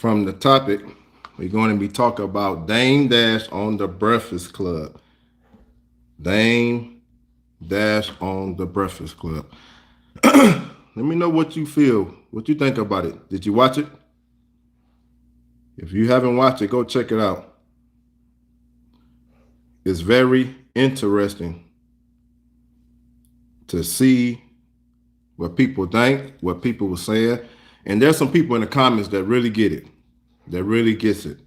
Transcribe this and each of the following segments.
from the topic. We're going to be talking about Dame Dash on the Breakfast Club. Dame Dash on the Breakfast Club. Let me know what you feel, what you think about it. Did you watch it? If you haven't watched it, go check it out. It's very interesting to see what people think, what people were saying. And there's some people in the comments that really get it, that really gets it.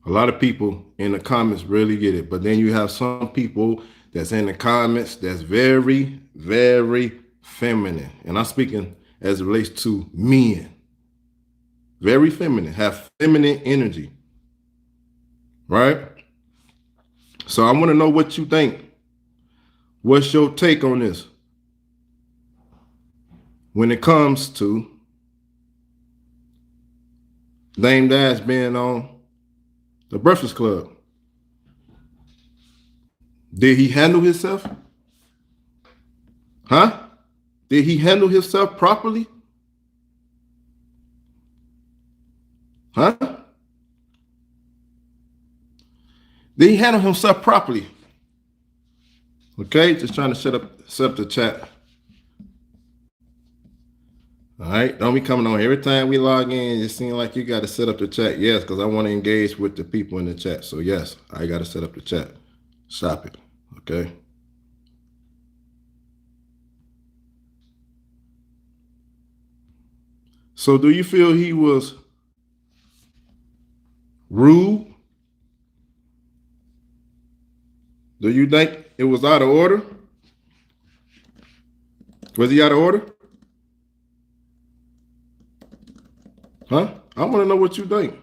A lot of people in the comments really get it. But then you have some people that's in the comments that's very, very feminine. And I'm speaking as it relates to men. Very feminine, have feminine energy. Right? So I want to know what you think. What's your take on this? When it comes to Dame Dash being on the Breakfast Club. Did he handle himself? Huh? Did he handle himself properly? Huh? Did he handle himself properly? Okay, just trying to set up the chat. All right, don't be coming on every time we log in. It seems like you got to set up the chat. Yes, because I want to engage with the people in the chat. So yes, I got to set up the chat. Stop it. Okay. So do you feel he was rude? Do you think it was out of order? Was he out of order? Huh? I want to know what you think.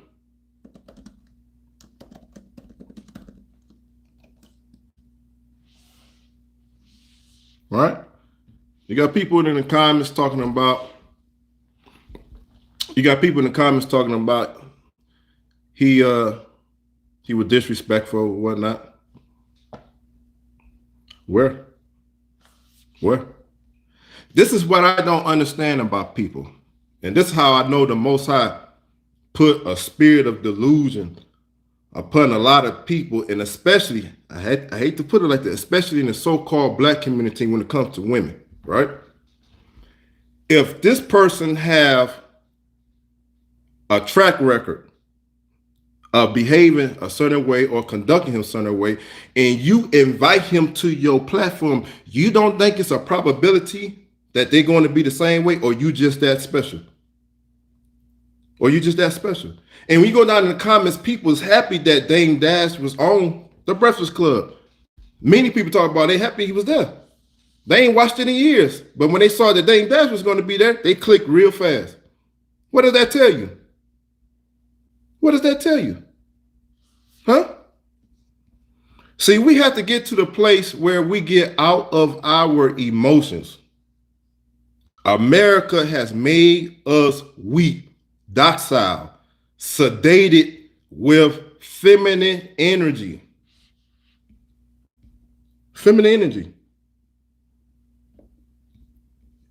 Right? You got people in the comments talking about, he was disrespectful or whatnot. Where? This is what I don't understand about people. And this is how I know the Most High put a spirit of delusion upon a lot of people, and especially, I hate to put it like that, especially in the so-called black community when it comes to women, right? If this person have a track record of behaving a certain way or conducting himself a certain way, and you invite him to your platform, you don't think it's a probability that they're going to be the same way, or you just that special? Or you just that special? And when you go down in the comments, people is happy that Dame Dash was on the Breakfast Club. Many people talk about they happy he was there. They ain't watched it in years. But when they saw that Dame Dash was going to be there, they clicked real fast. What does that tell you? What does that tell you? Huh? See, we have to get to the place where we get out of our emotions. America has made us weak, docile, sedated with feminine energy. Feminine energy.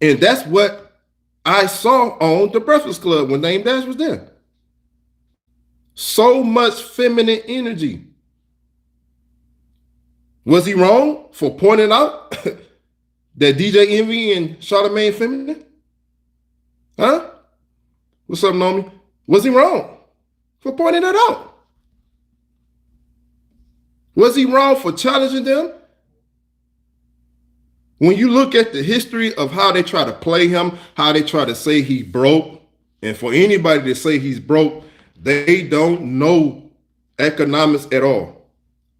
And that's what I saw on the Breakfast Club when Dame Dash was there. So much feminine energy. Was he wrong for pointing out that DJ Envy and Charlemagne feminine? Huh? What's up, Nomi? Was he wrong for pointing that out? Was he wrong for challenging them? When you look at the history of how they try to play him, how they try to say he broke, and for anybody to say he's broke, they don't know economics at all.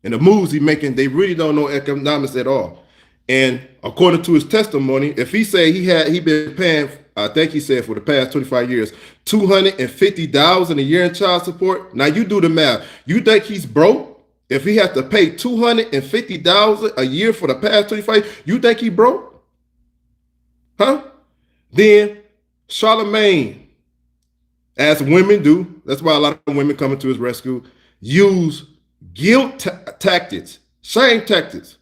And the moves he's making, they really don't know economics at all. And according to his testimony, if he said he been paying, I think he said for the past 25 years, $250,000 a year in child support. Now you do the math. You think he's broke? If he has to pay $250,000 a year for the past 25 years, you think he broke? Huh? Then Charlemagne, as women do, that's why a lot of women coming to his rescue, use guilt tactics, shame tactics.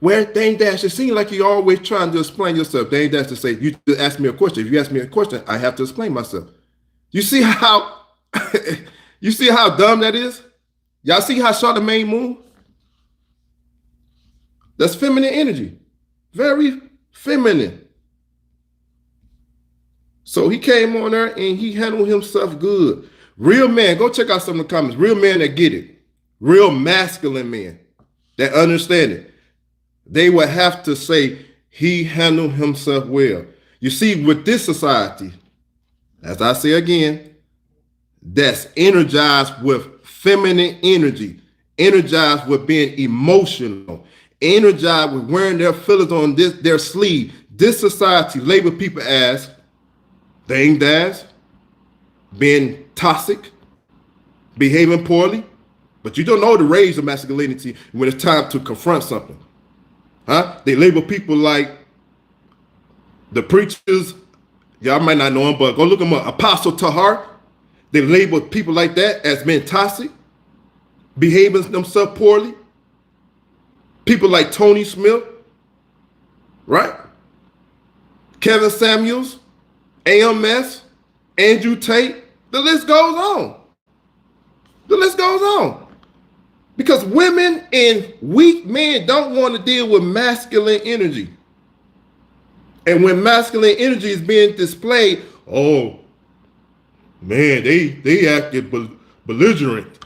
Where Dame Dash, it seems like you're always trying to explain yourself. Dame Dash to say, you just ask me a question. If you ask me a question, I have to explain myself. You see how You see how dumb that is? Y'all see how Charlemagne moved? That's feminine energy. Very feminine. So he came on there and he handled himself good. Real man, go check out some of the comments. Real men that get it. Real masculine men that understand it. They would have to say he handled himself well. You see, with this society, as I say again, that's energized with feminine energy, energized with being emotional, energized with wearing their feelings on their sleeve. This society label people as dang dads, being toxic, behaving poorly, but you don't know the rage of masculinity when it's time to confront something. Huh? They label people like the preachers, y'all might not know him, but go look him up, Apostle Tahar. They label people like that as being toxic, behaving themselves poorly. People like Tony Smith, right? Kevin Samuels, AMS, Andrew Tate, the list goes on. The list goes on. Because women and weak men don't want to deal with masculine energy. And when masculine energy is being displayed, oh, man, they acted belligerent.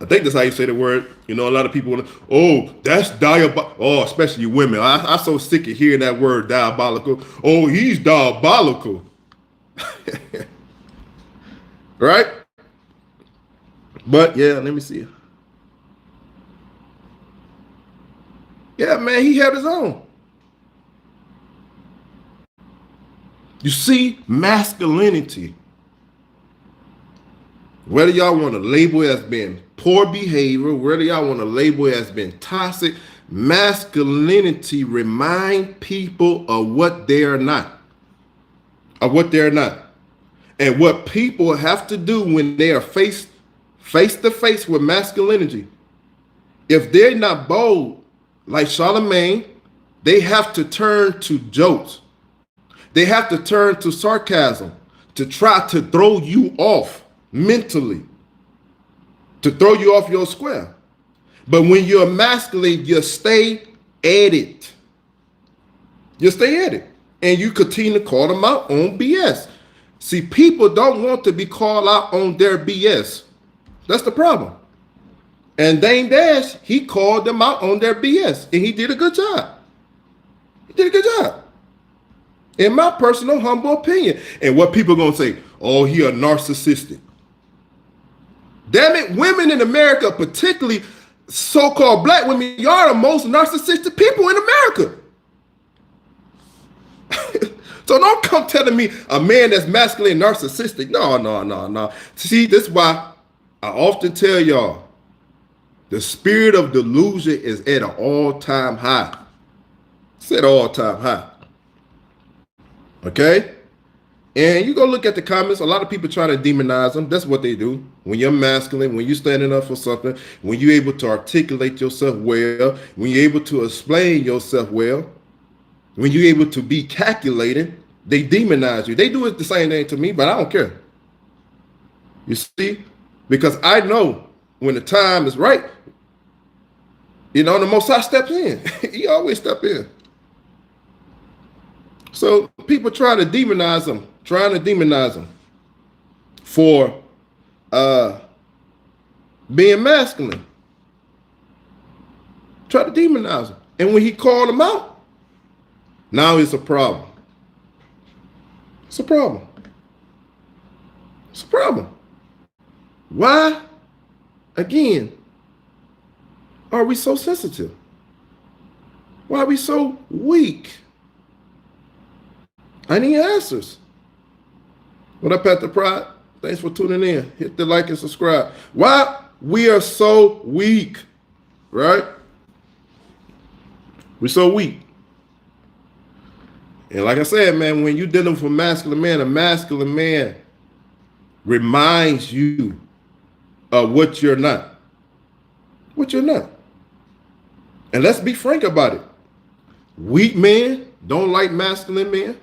I think that's how you say the word. You know, a lot of people want to, oh, that's diabolical. Oh, especially women. I'm so sick of hearing that word diabolical. Oh, he's diabolical. Right? But yeah, let me see. Yeah, man, he had his own. You see, masculinity, whether y'all want to label it as being poor behavior, whether y'all want to label it as being toxic, masculinity remind people of what they are not. Of what they're not. And what people have to do when they are face to face with masculinity, if they're not bold, like Charlemagne, they have to turn to jokes. They have to turn to sarcasm to try to throw you off mentally, to throw you off your square. But when you're masculine, you stay at it. You stay at it. And you continue to call them out on BS. See, people don't want to be called out on their BS. That's the problem. And Dame Dash, he called them out on their BS. And he did a good job. He did a good job. In my personal humble opinion. And what people going to say, oh, he a narcissistic. Damn it, women in America, particularly so-called black women, y'all are the most narcissistic people in America. So don't come telling me a man that's masculine and narcissistic. No. See, this is why I often tell y'all, the spirit of delusion is at an all-time high. It's at an all-time high. Okay? And you go look at the comments, a lot of people try to demonize them. That's what they do. When you're masculine, when you're standing up for something, when you're able to articulate yourself well, when you're able to explain yourself well, when you're able to be calculated, they demonize you. They do it the same thing to me, but I don't care. You see? Because I know when the time is right, you know, the Most High steps in. He always steps in. So people try to demonize them, for being masculine. Try to demonize them. And when he called them out, now it's a problem. It's a problem. It's a problem. Why, again, are we so sensitive? Why are we so weak? I need answers. What up, Pastor Pride? Thanks for tuning in. Hit the like and subscribe. Why we are so weak, right? We're so weak. And like I said, man, when you're dealing with a masculine man reminds you of what you're not. What you're not. And let's be frank about it. Weak men don't like masculine men.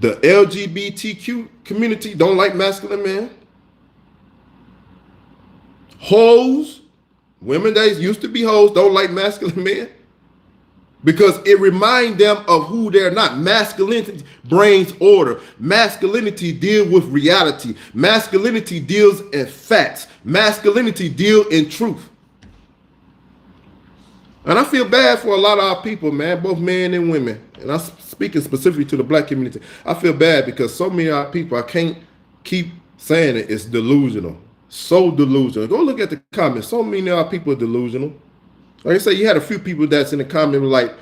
The LGBTQ community don't like masculine men. Hoes, women that used to be hoes, don't like masculine men because it reminds them of who they're not. Masculinity brings order. Masculinity deals with reality. Masculinity deals in facts. Masculinity deals in truth. And I feel bad for a lot of our people, man, both men and women. And I'm speaking specifically to the black community. I feel bad because so many of our people, I can't keep saying it, it's delusional. So delusional. Go look at the comments. So many of our people are delusional. Like I say, you had a few people that's in the comment like,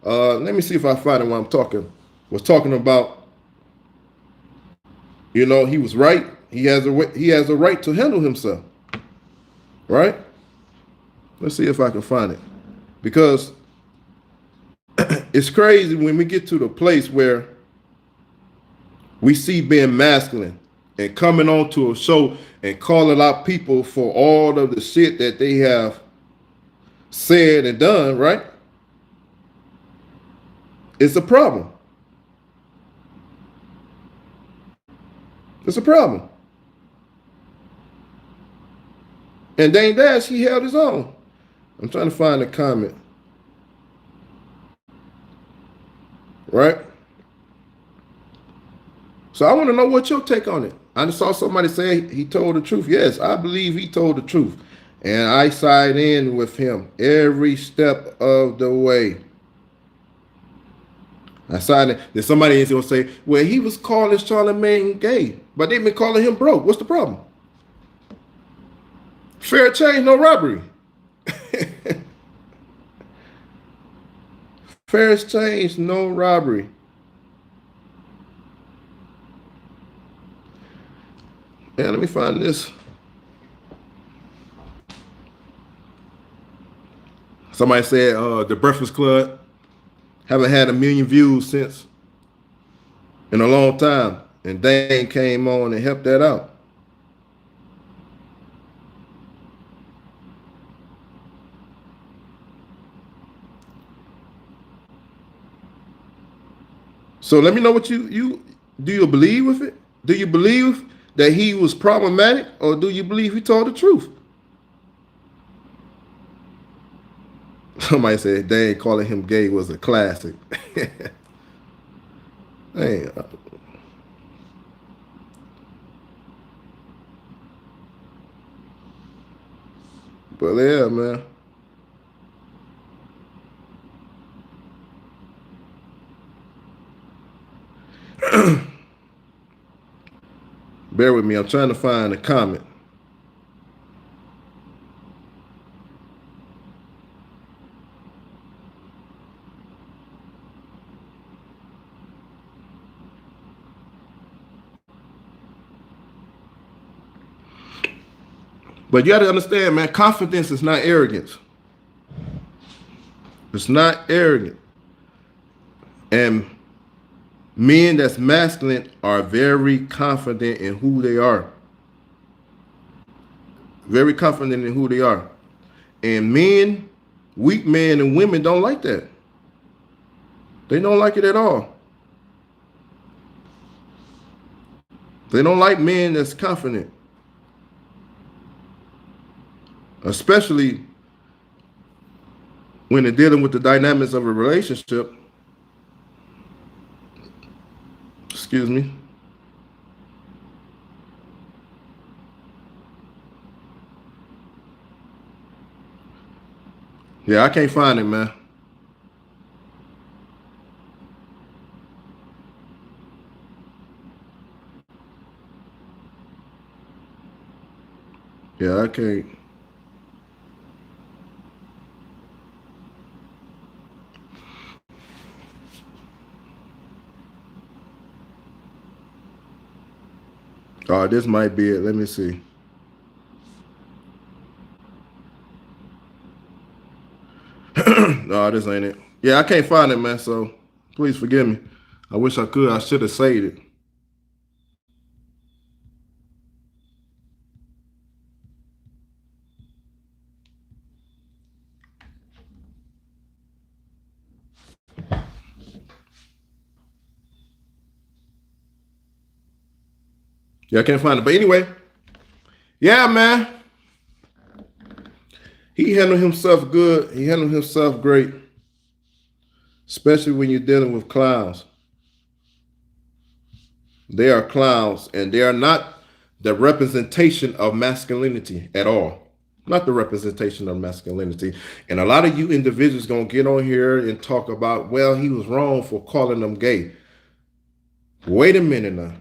let me see if I find it while I'm talking. Was talking about, you know, he was right. He has a right to handle himself. Right? Let's see if I can find it. Because it's crazy when we get to the place where we see being masculine and coming on to a show and calling out people for all of the shit that they have said and done, right? It's a problem. It's a problem. And Dame Dash, he held his own. I'm trying to find the comment. Right? So I want to know what your take on it. I just saw somebody say he told the truth. Yes, I believe he told the truth. And I side in with him every step of the way. I side in. Then somebody is going to say, well, he was calling Charlemagne gay, but they've been calling him broke. What's the problem? Fair change, no robbery. Fair exchange, no robbery. Yeah, let me find this. Somebody said the Breakfast Club haven't had 1 million views since in a long time. And Dane came on and helped that out. So let me know what you do. You believe with it? Do you believe that he was problematic, or do you believe he told the truth? Somebody said Dane calling him gay was a classic. Hey, but yeah, man. Bear with me. I'm trying to find a comment. But you got to understand, man, confidence is not arrogance. It's not arrogant. And men that's masculine are very confident in who they are. Very confident in who they are. And men, weak men and women don't like that. They don't like it at all. They don't like men that's confident. Especially when they're dealing with the dynamics of a relationship. Excuse me. Yeah, I can't find it, man. Yeah, I can't. Oh, this might be it. Let me see. No, this ain't it. Yeah, I can't find it, man. So please forgive me. I wish I could. I should have saved it. Yeah, I can't find it. But anyway, yeah, man. He handled himself good. He handled himself great, especially when you're dealing with clowns. They are clowns, and they are not the representation of masculinity at all. Not the representation of masculinity. And a lot of you individuals gonna get on here and talk about, well, he was wrong for calling them gay. Wait a minute now.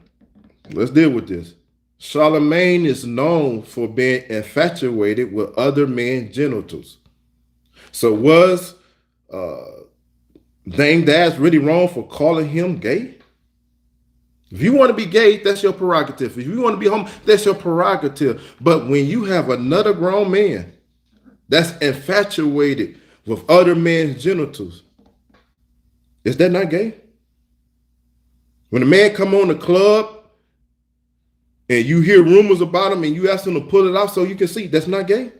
Let's deal with this. Charlemagne is known for being infatuated with other men's genitals. So was Dame Dash really wrong for calling him gay? If you want to be gay, that's your prerogative. If you want to be homo, that's your prerogative. But when you have another grown man that's infatuated with other men's genitals, is that not gay? When a man come on the club and you hear rumors about him and you ask him to pull it off so you can see, that's not gay?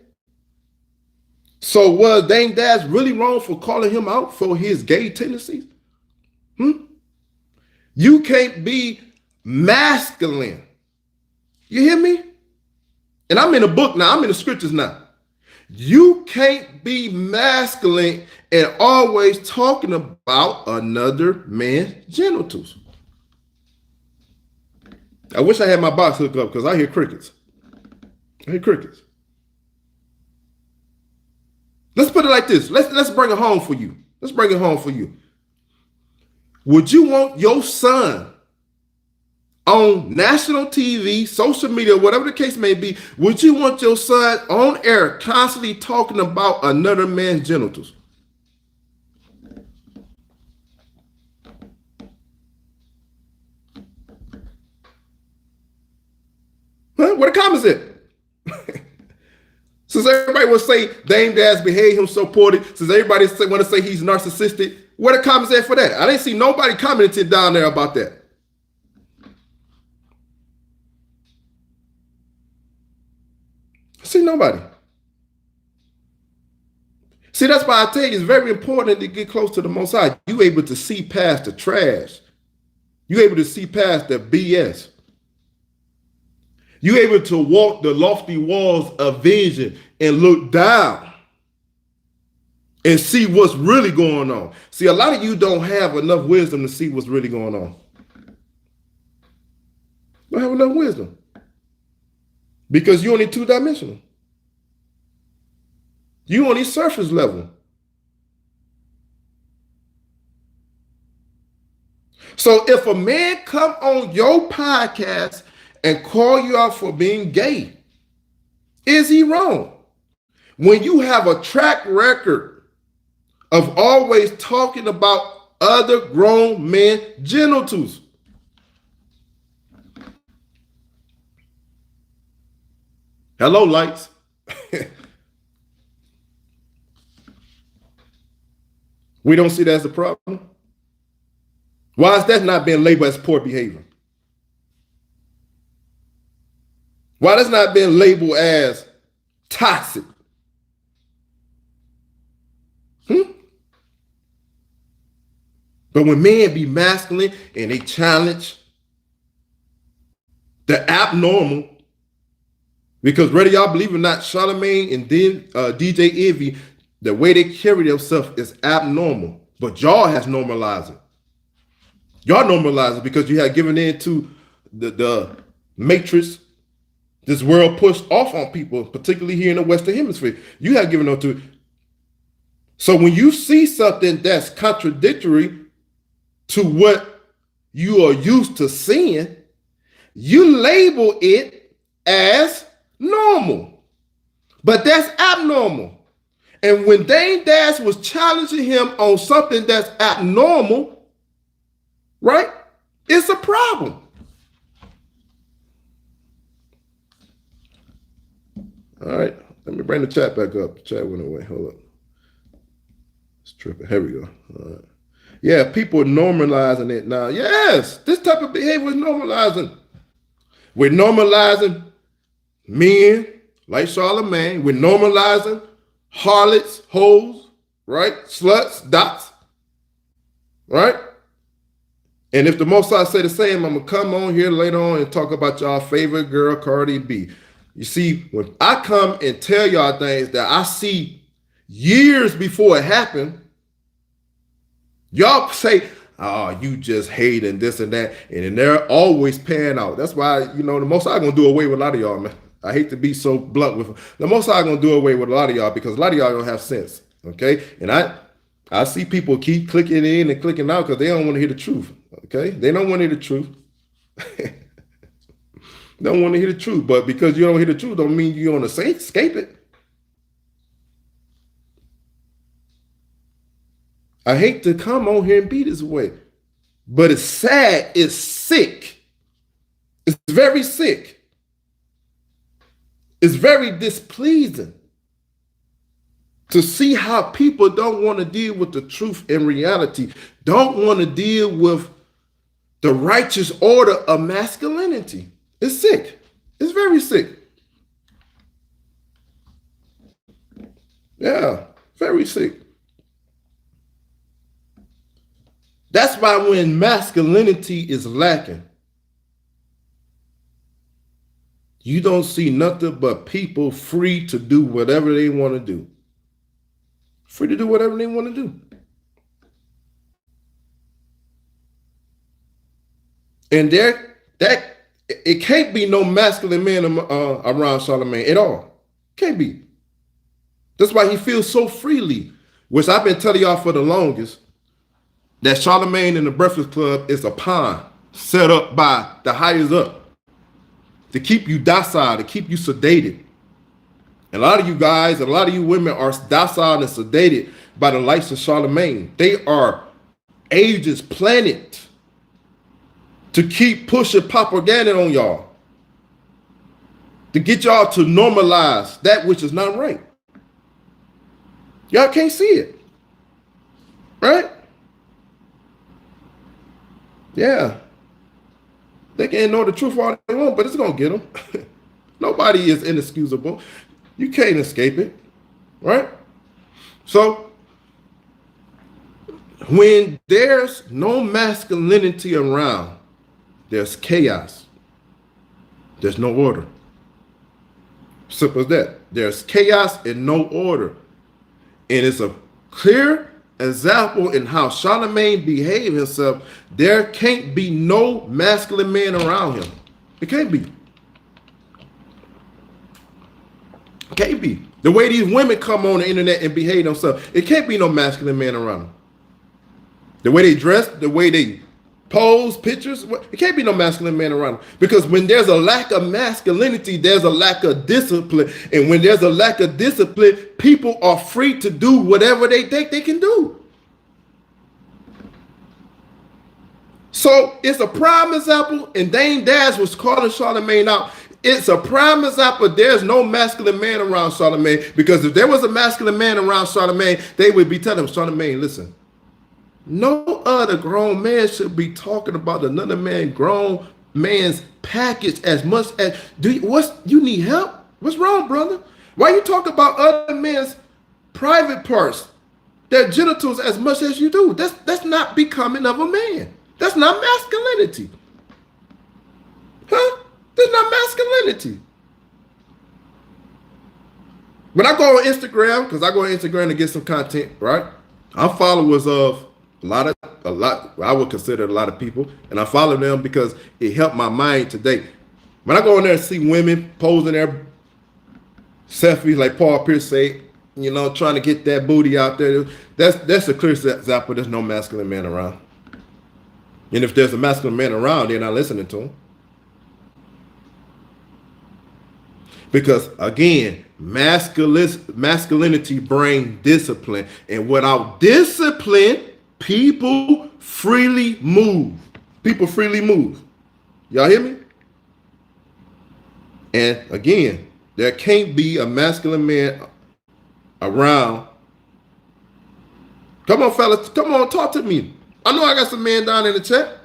So was Dame Dash really wrong for calling him out for his gay tendencies? You can't be masculine. You hear me? And I'm in a book now. I'm in the scriptures now. You can't be masculine and always talking about another man's genitals. I wish I had my box hooked up because I hear crickets. I hear crickets. Let's put it like this. Let's bring it home for you. Let's bring it home for you. Would you want your son on national TV, social media, whatever the case may be, would you want your son on air constantly talking about another man's genitals? Huh? Where the comments at? Since everybody will say Dame Dash behaved him so poorly, since everybody want to say he's narcissistic, where the comments at for that? I didn't see nobody commenting down there about that. I see nobody. See, that's why I tell you it's very important to get close to the Most High. You able to see past the trash. You able to see past the BS. You able to walk the lofty walls of vision and look down and see what's really going on. See, a lot of you don't have enough wisdom to see what's really going on. Don't have enough wisdom. Because you're only two-dimensional. You only surface level. So if a man come on your podcast and call you out for being gay, is he wrong? When you have a track record of always talking about other grown men genitals. Hello, lights. We don't see that as a problem. Why is that not being labeled as poor behavior? Why that's not being labeled as toxic? But when men be masculine and they challenge the abnormal, because whether y'all believe it or not, Charlemagne and then DJ Envy, the way they carry themselves is abnormal. But y'all has normalized it. Y'all normalize it because you have given in to the matrix this world pushed off on people, particularly here in the Western Hemisphere. You have given on to it. So when you see something that's contradictory to what you are used to seeing, you label it as normal. But that's abnormal. And when Dame Dash was challenging him on something that's abnormal, right, it's a problem. All right, let me bring the chat back up. The chat went away. Hold up. It's tripping. Here we go. All right. Yeah, people are normalizing it now. Yes, this type of behavior is normalizing. We're normalizing men like Charlemagne. We're normalizing harlots, hoes, right? Sluts, dots, right? And if the Most High say the same, I'm going to come on here later on and talk about y'all favorite girl, Cardi B. You see, when I come and tell y'all things that I see years before it happened, y'all say, oh, you just hate and this and that. And then they're always paying out. That's why, the Most High going to do away with a lot of y'all, man. I hate to be so blunt with them. The Most High going to do away with a lot of y'all because a lot of y'all don't have sense. Okay? And I see people keep clicking in and clicking out because they don't want to hear the truth. Okay? They don't want to hear the truth. Don't want to hear the truth. But because you don't hear the truth don't mean you want to escape it. I hate to come on here and be this way. But it's sad. It's sick. It's very sick. It's very displeasing to see how people don't want to deal with the truth and reality, don't want to deal with the righteous order of masculinity. It's sick. It's very sick. Yeah, very sick. That's why when masculinity is lacking, you don't see nothing but people free to do whatever they want to do. Free to do whatever they want to do. And it can't be no masculine man around Charlemagne at all. Can't be. That's why he feels so freely, which I've been telling y'all for the longest, that Charlemagne in the Breakfast Club is a pawn set up by the highest up to keep you docile, to keep you sedated. And a lot of you guys, a lot of you women are docile and sedated by the likes of Charlemagne. They are agents planted to keep pushing propaganda on y'all, to get y'all to normalize that which is not right. Y'all can't see it, right? Yeah. They can know the truth all they want, but it's going to get them. Nobody is inexcusable. You can't escape it, right? So, when there's no masculinity around, there's chaos. There's no order. Simple as that. There's chaos and no order. And it's a clear example in how Charlemagne behaved himself. There can't be no masculine man around him. It can't be. It can't be. The way these women come on the internet and behave themselves, it can't be no masculine man around them. The way they dress, the way they pose, pictures, it can't be no masculine man around them. Because when there's a lack of masculinity, there's a lack of discipline. And when there's a lack of discipline, people are free to do whatever they think they can do. So it's a prime example, and Dame Dash was calling Charlemagne out. It's a prime example. There's no masculine man around Charlemagne, because if there was a masculine man around Charlemagne, they would be telling him, Charlemagne, listen, no other grown man should be talking about another grown man's package as much as you need help? What's wrong, brother? Why you talk about other men's private parts, their genitals as much as you do? That's not becoming of a man. That's not masculinity. Huh? That's not masculinity. When I go on Instagram, because I go on Instagram to get some content, right? I'm followers of a lot, I would consider a lot of people, and I follow them because it helped my mind today. When I go in there and see women posing their selfies, like Paul Pierce say, trying to get that booty out there, that's a clear example. There's no masculine man around. And if there's a masculine man around, they're not listening to him. Because again, masculinity brings discipline, and without discipline, people freely move. People freely move. Y'all hear me? And again, there can't be a masculine man around. Come on, fellas. Come on, talk to me. I know I got some men down in the chat.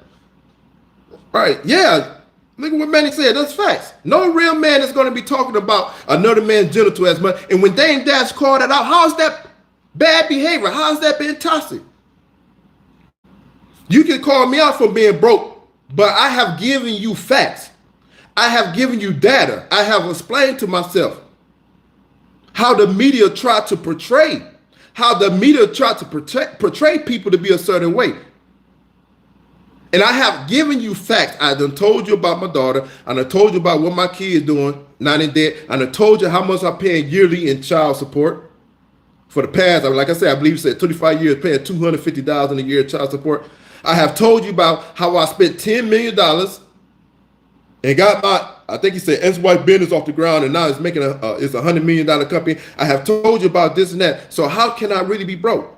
All right, yeah. Look at what Manny said. That's facts. No real man is going to be talking about another man's genital as much. And when Dame Dash called that out, how is that bad behavior? How is that being toxic? You can call me out for being broke, but I have given you facts. I have given you data. I have explained to myself how the media tried to portray, portray people to be a certain way. And I have given you facts. I done told you about my daughter, and I told you about what my kids doing, not in debt, and I told you how much I'm paying yearly in child support for the past, like I said, I believe you said 25 years, paying $250 a year in child support. I have told you about how I spent $10 million and got my, I think he said ex-wife business off the ground, and now it's making it's $100 million company. I have told you about this and that. So how can I really be broke?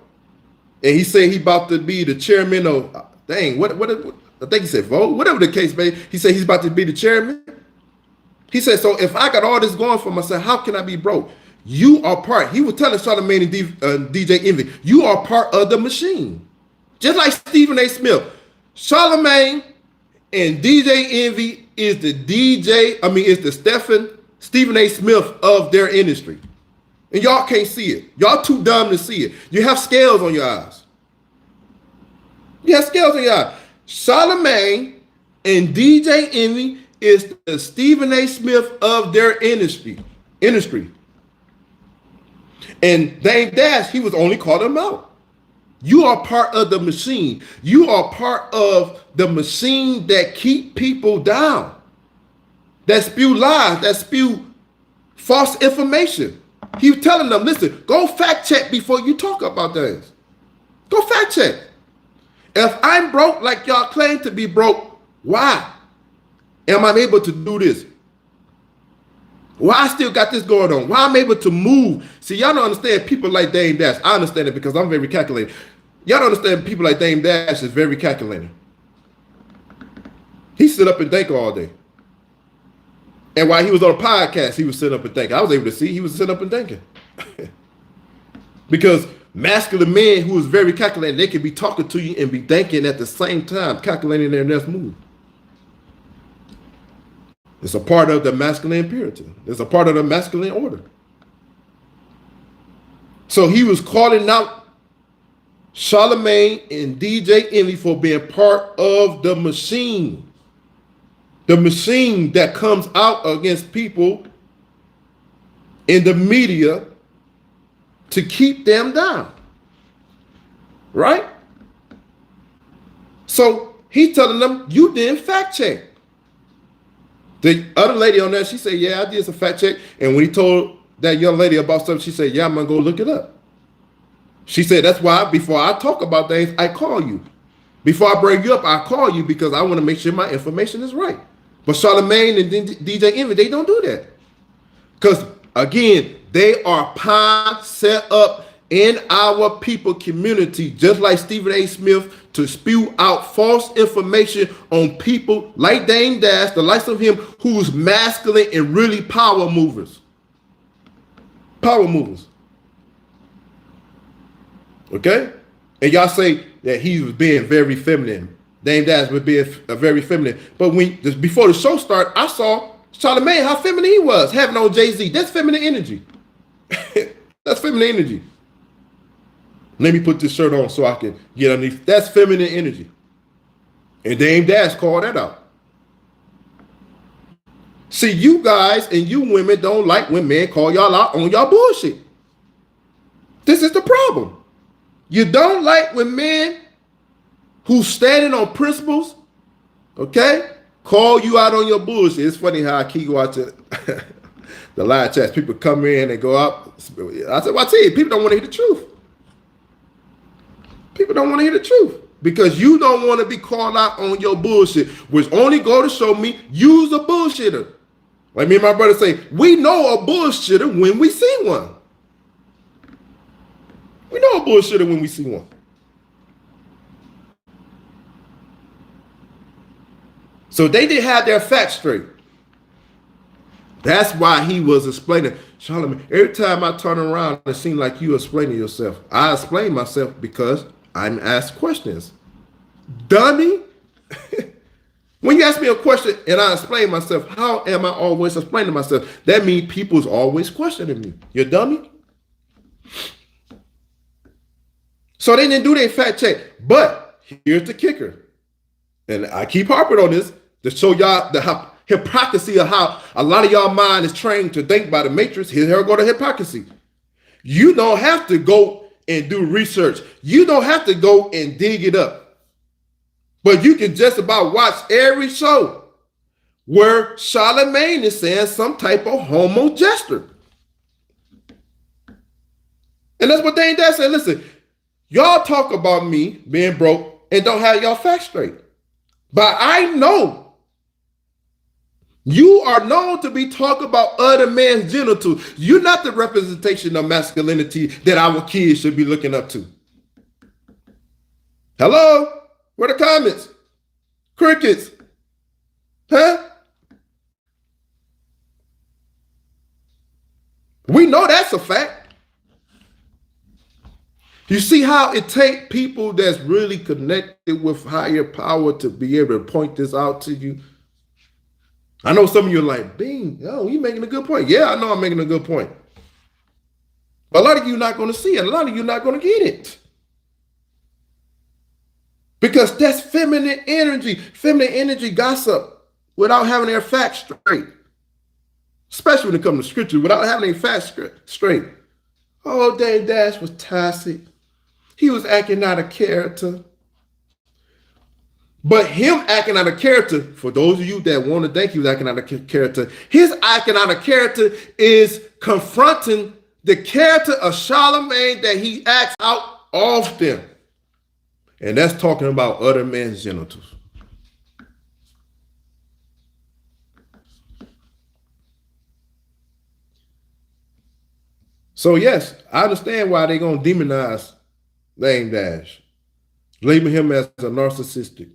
And he said he about to be the chairman of, what I think he said vote, whatever the case may be. He said he's about to be the chairman. He said, so if I got all this going for myself, how can I be broke? You are part, he was telling Charlemagne and DJ Envy, you are part of the machine. Just like Stephen A. Smith. Charlemagne and DJ Envy is the Stephen A. Smith of their industry. And y'all can't see it. Y'all too dumb to see it. You have scales on your eyes. You have scales on your eyes. Charlemagne and DJ Envy is the Stephen A. Smith of their industry. And Dame Dash, he was only calling them out. You are part of the machine. You are part of the machine that keep people down, that spew lies, that spew false information. He was telling them, listen, go fact check before you talk about things. Go fact check. If I'm broke like y'all claim to be broke, why am I able to do this? Why I still got this going on? Why I'm able to move? See, y'all don't understand people like Dame Dash. I understand it because I'm very calculated. Y'all don't understand people like Dame Dash is very calculated. He sit up and think all day. And while he was on a podcast, he was sitting up and thinking. I was able to see he was sitting up and thinking. Because masculine men who is very calculated, they can be talking to you and be thinking at the same time, calculating their next move. It's a part of the masculine imperative. It's a part of the masculine order. So he was calling out Charlemagne and DJ Envy for being part of the machine. The machine that comes out against people in the media to keep them down. Right? So he's telling them, you didn't fact check. The other lady on there, she said, yeah, I did some fact check. And when he told that young lady about something, she said, yeah, I'm going to go look it up. She said, that's why before I talk about things, I call you. Before I bring you up, I call you because I want to make sure my information is right. But Charlemagne and DJ Envy, they don't do that. Because, again, they are pawn set up in our people community, just like Stephen A. Smith, to spew out false information on people like Dame Dash, the likes of him, who's masculine and really power movers. Power movers. Okay? And y'all say that he was being very feminine. Dame Dash was being very feminine. But before the show started, I saw Charlemagne, how feminine he was, having on Jay-Z. That's feminine energy. That's feminine energy. Let me put this shirt on so I can get underneath. That's feminine energy. And Dame Dash called that out. See, you guys and you women don't like when men call y'all out on y'all bullshit. This is the problem. You don't like when men who's standing on principles, okay, call you out on your bullshit. It's funny how I keep watching the live chats. People come in and go out. I said, well, I tell you, people don't want to hear the truth. People don't want to hear the truth because you don't want to be called out on your bullshit, which only go to show me you's a bullshitter. Like me and my brother say, we know a bullshitter when we see one. We know a bullshitter when we see one. So they didn't have their facts straight. That's why he was explaining, Charlemagne, every time I turn around, it seems like you explaining yourself. I explain myself because I'm asked questions. Dummy. When you ask me a question and I explain myself, how am I always explaining myself? That means people's always questioning me. You dummy. So they didn't do their fact check. But here's the kicker. And I keep harping on this to show y'all the hypocrisy of how a lot of y'all mind is trained to think by the matrix. Here go the hypocrisy. You don't have to go and do research. You don't have to go and dig it up. But you can just about watch every show where Charlemagne is saying some type of homo gesture. And that's what Dame Dash said. Listen, y'all talk about me being broke and don't have y'all facts straight. But I know you are known to be talking about other men's genitals. You're not the representation of masculinity that our kids should be looking up to. Hello? Where are the comments? Crickets. Huh? We know that's a fact. You see how it takes people that's really connected with higher power to be able to point this out to you? I know some of you are like, Bean, oh, you're making a good point. Yeah, I know I'm making a good point. But a lot of you are not going to see it. A lot of you are not going to get it. Because that's feminine energy gossip without having their facts straight. Especially when it comes to scripture, without having their facts straight. Oh, Dame Dash was toxic. He was acting out of character. But him acting out of character, for those of you that want to think he was acting out of character, his acting out of character is confronting the character of Charlemagne that he acts out often. And that's talking about other men's genitals. So yes, I understand why they're going to demonize Dame Dash, labeling him as a narcissist.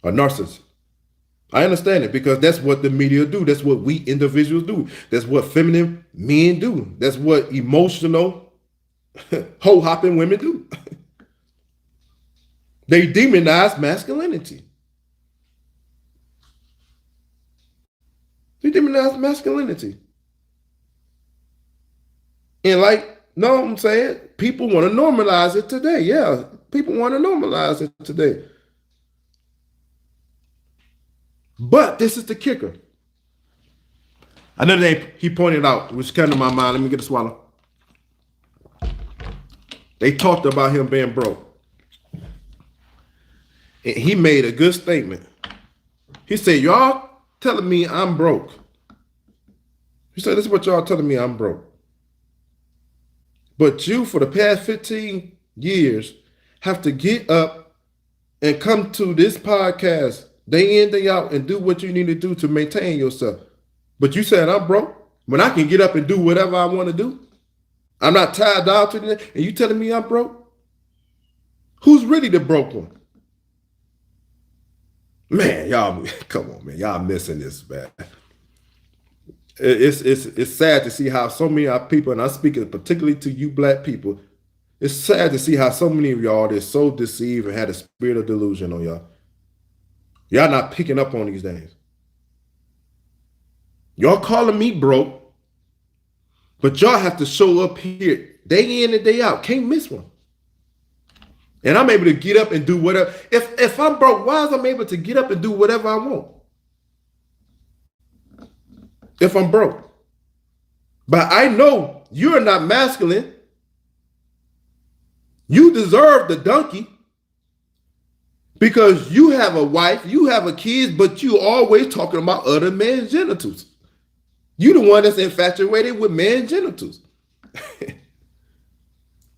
I understand it because that's what the media do. That's what we individuals do. That's what feminine men do. That's what emotional, hoe-hopping women do. They demonize masculinity. They demonize masculinity. And know what I'm saying? People want to normalize it today. Yeah, people want to normalize it today. But this is the kicker. Another thing he pointed out, which came to my mind, let me get a swallow. They talked about him being broke. And he made a good statement. He said, y'all telling me I'm broke. He said, this is what y'all telling me I'm broke. But you, for the past 15 years, have to get up and come to this podcast day in, day out, and do what you need to do to maintain yourself. But you said I'm broke when I can get up and do whatever I want to do. I'm not tied down to that, and you telling me I'm broke? Who's really the broke one? Man, y'all, come on, man. Y'all missing this, man. It's sad to see how so many people, and I'm speaking particularly to you black people, it's sad to see how so many of y'all are so deceived and had a spirit of delusion on y'all. Y'all not picking up on these things. Y'all calling me broke, but y'all have to show up here day in and day out. Can't miss one. And I'm able to get up and do whatever. If I'm broke, why is I'm able to get up and do whatever I want? If I'm broke. But I know you're not masculine. You deserve the donkey because you have a wife, you have a kid, but you always talking about other men's genitals. You the one that's infatuated with men's genitals.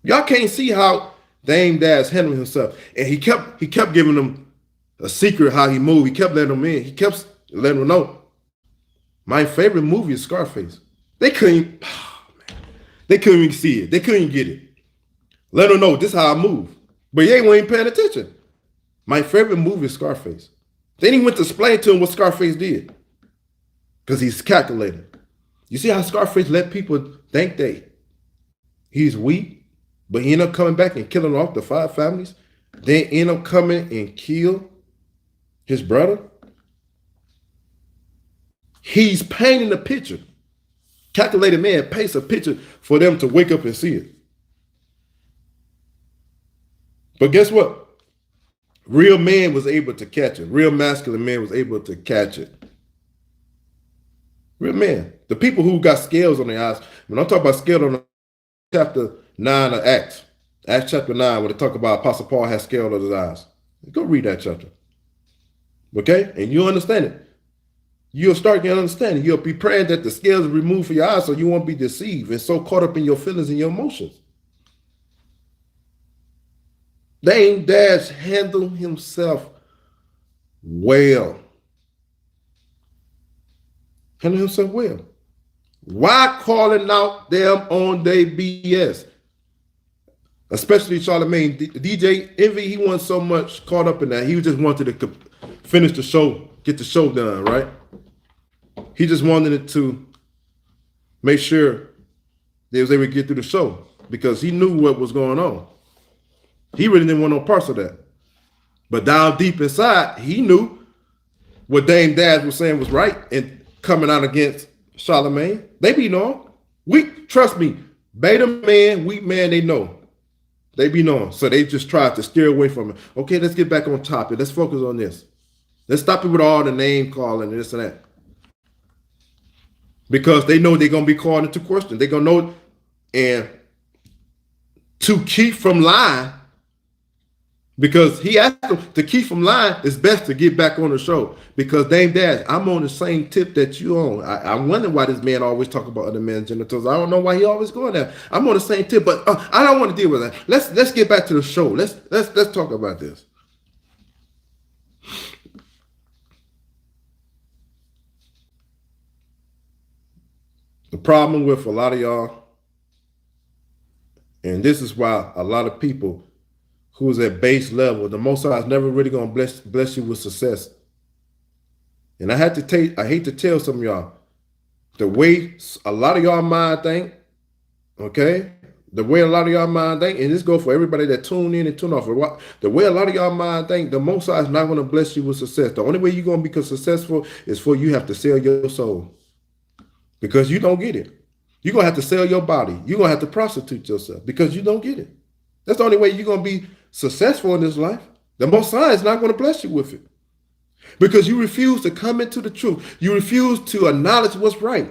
Y'all can't see how Dame Dash handling himself. And he kept giving them a secret how he moved. He kept letting them in. He kept letting them know. My favorite movie is Scarface. They couldn't even see it. They couldn't get it. Let them know this is how I move. But they weren't even paying attention. My favorite movie is Scarface. Then he went to explain to him what Scarface did. Because he's calculating. You see how Scarface let people think that he's weak, but he ended up coming back and killing off the 5 families. Then end up coming and kill his brother. He's painting a picture. Calculated man paints a picture for them to wake up and see it. But guess what? Real man was able to catch it. Real masculine man was able to catch it. Real men. The people who got scales on their eyes. When I'm talking about scales on chapter 9 of Acts, Acts chapter 9, where they talk about Apostle Paul has scales on his eyes. Go read that chapter. Okay? And you'll understand it. You'll start getting understanding. You'll be praying that the scales are removed from your eyes so you won't be deceived and so caught up in your feelings and your emotions. Dame Dash handled himself well. Handled himself well. Why calling out them on their BS? Especially Charlemagne. DJ Envy, he wasn't so much caught up in that. He just wanted to finish the show, get the show done, right? He just wanted it to make sure they was able to get through the show because he knew what was going on. He really didn't want no parts of that. But down deep inside, he knew what Dame Dash was saying was right and coming out against Charlemagne. They be knowing. Trust me, beta man, weak man, they know. They be knowing. So they just tried to steer away from it. Okay, let's get back on topic. Let's focus on this. Let's stop it with all the name calling and this and that. Because they know they're going to be called into question. They're going to know. And to keep from lying, because he asked them to keep from lying, it's best to get back on the show. Because Dame Dash, I'm on the same tip that you on. I wonder why this man always talk about other men's genitals. I don't know why he always going there. I'm on the same tip, but I don't want to deal with that. Let's get back to the show. Let's talk about this. The problem with a lot of y'all, and this is why a lot of people who's at base level, the Most High is never really gonna bless you with success. And I hate to tell some of y'all, the way a lot of y'all mind think, okay, the way a lot of y'all mind think, and this go for everybody that tune in and tune off. The way a lot of y'all mind think, the Most High is not gonna bless you with success. The only way you're gonna become successful is for you have to sell your soul. Because you don't get it. You're going to have to sell your body. You're going to have to prostitute yourself because you don't get it. That's the only way you're going to be successful in this life. The Most High is not going to bless you with it. Because you refuse to come into the truth. You refuse to acknowledge what's right.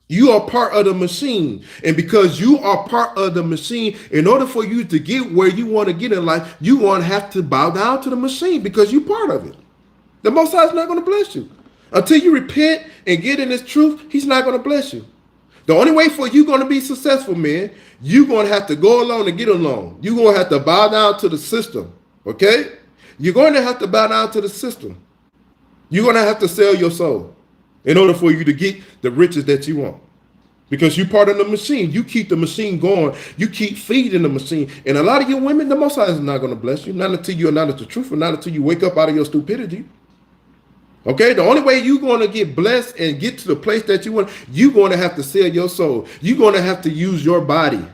You are part of the machine. And because you are part of the machine, in order for you to get where you want to get in life, you're going to have to bow down to the machine because you're part of it. The Most High is not going to bless you. Until you repent and get in this truth, he's not going to bless you. The only way for you going to be successful, man, you're going to have to go along and get along. You're going to have to bow down to the system, okay? You're going to have to bow down to the system. You're going to have to sell your soul in order for you to get the riches that you want. Because you're part of the machine. You keep the machine going. You keep feeding the machine. And a lot of you women, the Most High is not going to bless you. Not until you acknowledge the truth, or not until you wake up out of your stupidity. Okay, the only way you're going to get blessed and get to the place that you want, you're going to have to sell your soul. You're going to have to use your body.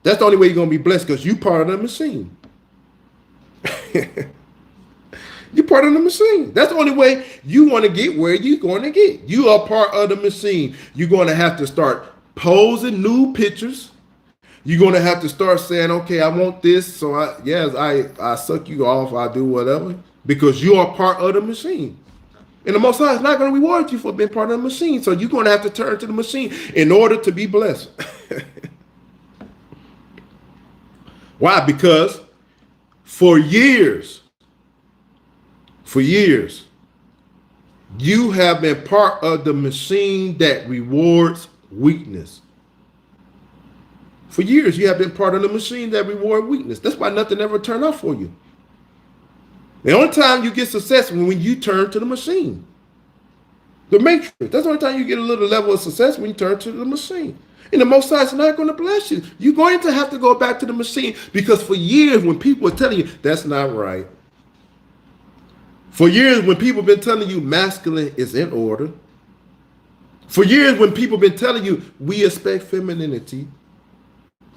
That's the only way you're going to be blessed because you're part of the machine. You're part of the machine. That's the only way you want to get where you're going to get. You are part of the machine. You're going to have to start posing new pictures. You're going to have to start saying, okay, I want this. So I suck you off. I do whatever because you are part of the machine. And the Most High is not going to reward you for being part of the machine. So you're going to have to turn to the machine in order to be blessed. Why? Because for years, you have been part of the machine that rewards weakness. For years, you have been part of the machine that rewards weakness. That's why nothing ever turned out for you. The only time you get success is when you turn to the machine. The matrix. That's the only time you get a little level of success when you turn to the machine. And the Most High is not going to bless you. You're going to have to go back to the machine because for years when people are telling you that's not right. For years when people have been telling you masculine is in order. For years when people have been telling you we expect femininity.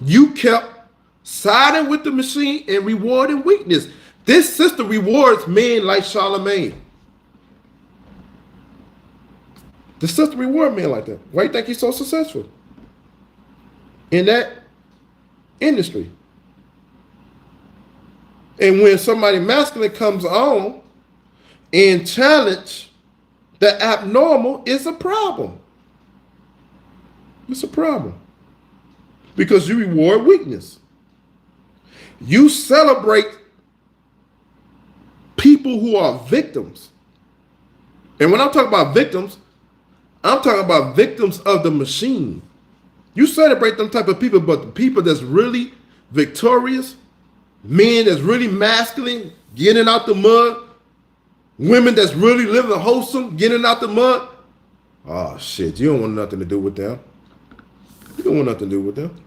You kept siding with the machine and rewarding weakness. This system rewards men like Charlemagne. The system rewards men like that. Why do you think he's so successful in that industry? And when somebody masculine comes on and challenge the abnormal, it's a problem. It's a problem. Because you reward weakness. You celebrate people who are victims. And when I'm talking about victims, I'm talking about victims of the machine. You celebrate them type of people, but the people that's really victorious, men that's really masculine, getting out the mud, women that's really living wholesome, getting out the mud. Oh shit, you don't want nothing to do with them. You don't want nothing to do with them.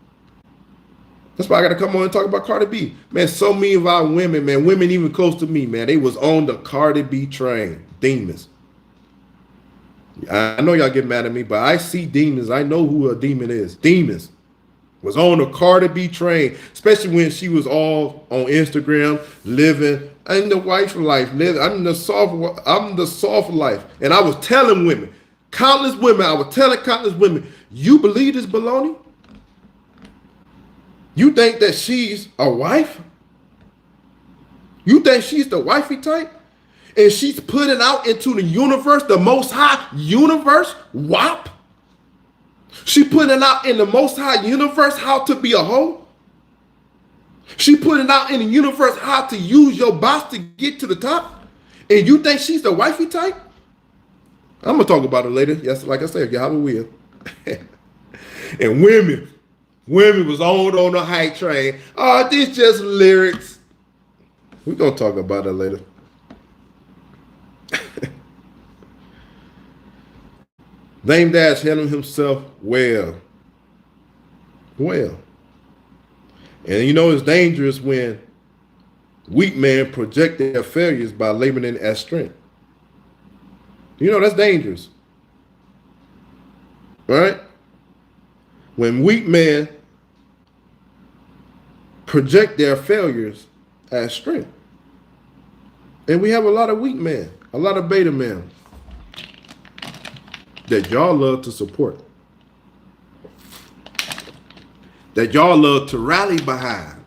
That's why I gotta come on and talk about Cardi B. Man, so many of our women, man, women even close to me, man, they was on the Cardi B train. Demons. I know y'all get mad at me, but I see demons. I know who a demon is. Demons was on the Cardi B train, especially when she was all on Instagram, living in the wife life. I'm the soft life. And I was telling women, countless women, I was telling countless women, you believe this baloney? You think that she's a wife? You think she's the wifey type? And she's putting out into the universe, the most high universe, WAP. She putting out in the most high universe how to be a hoe. She putting out in the universe how to use your boss to get to the top. And you think she's the wifey type? I'm going to talk about it later. Yes, like I said, y'all will. And women was on the hype train. Oh, this just lyrics. We're going to talk about it later. Dame Dash handled himself well. Well. And you know it's dangerous when weak men project their failures by labeling it as strength. You know that's dangerous. Right? When weak men project their failures as strength. And we have a lot of weak men, a lot of beta men that y'all love to support, that y'all love to rally behind.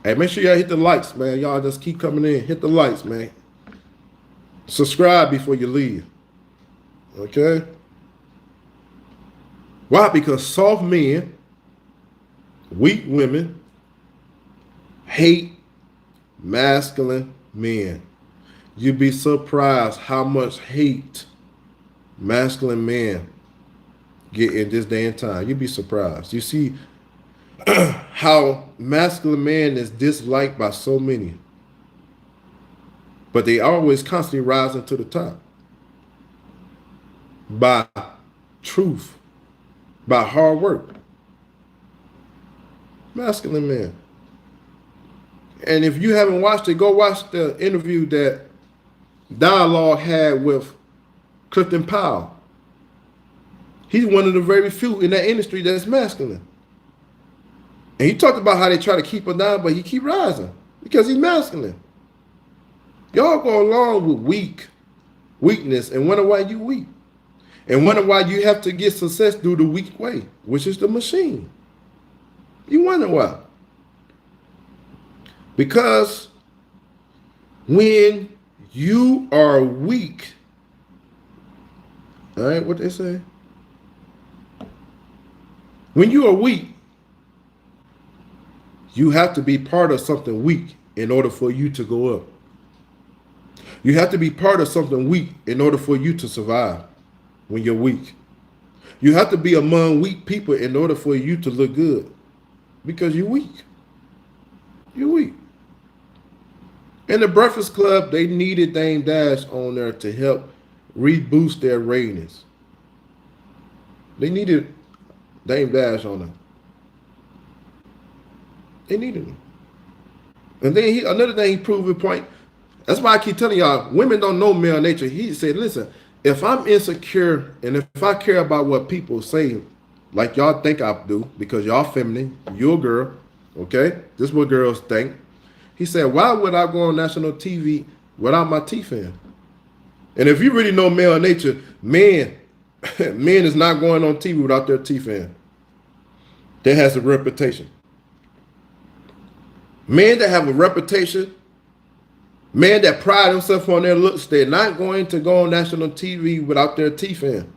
Hey, make sure y'all hit the likes, man. Y'all just keep coming in. Hit the likes, man. Subscribe before you leave. Okay? Why? Because soft men, weak women, hate masculine men. You'd be surprised how much hate masculine men get in this day and time. You'd be surprised. You see how masculine man is disliked by so many. But they always constantly rising to the top. By truth. By hard work. Masculine man. And if you haven't watched it, go watch the interview that Dialogue had with Clifton Powell. He's one of the very few in that industry that's masculine. And he talked about how they try to keep him down, but he keep rising because he's masculine. Y'all go along with weakness and wonder why you weak. And wonder why you have to get success through the weak way, which is the machine. You wonder why. Because when you are weak, all right, what they say? When you are weak, you have to be part of something weak in order for you to go up. You have to be part of something weak in order for you to survive when you're weak. You have to be among weak people in order for you to look good because you're weak. You're weak. In the Breakfast Club, they needed Dame Dash on there to help reboost their ratings. They needed Dame Dash on there. They needed him. And then another thing he proved a point. That's why I keep telling y'all, women don't know male nature. He said, listen, if I'm insecure and if I care about what people say, like y'all think I do, because y'all feminine, you're a girl, okay? This is what girls think. He said, why would I go on national TV without my teeth in? And if you really know male nature, men is not going on TV without their teeth in. that has a reputation. Men that have a reputation, men that pride themselves on their looks, they're not going to go on national TV without their teeth in.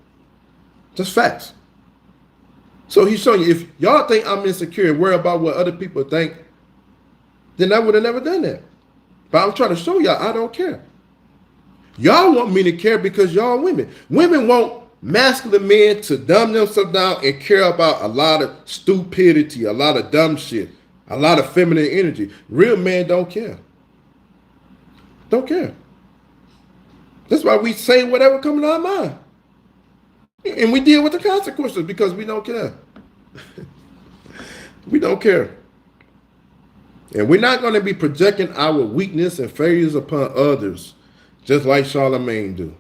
Just facts. So he's showing you, if y'all think I'm insecure and worry about what other people think, then I would have never done that. But I'm trying to show y'all I don't care. Y'all want me to care because y'all women. Women want masculine men to dumb themselves down and care about a lot of stupidity, a lot of dumb shit, a lot of feminine energy. Real men don't care. Don't care. That's why we say whatever comes to our mind. And we deal with the consequences because we don't care. We don't care. And we're not going to be projecting our weakness and failures upon others, just like Charlemagne do.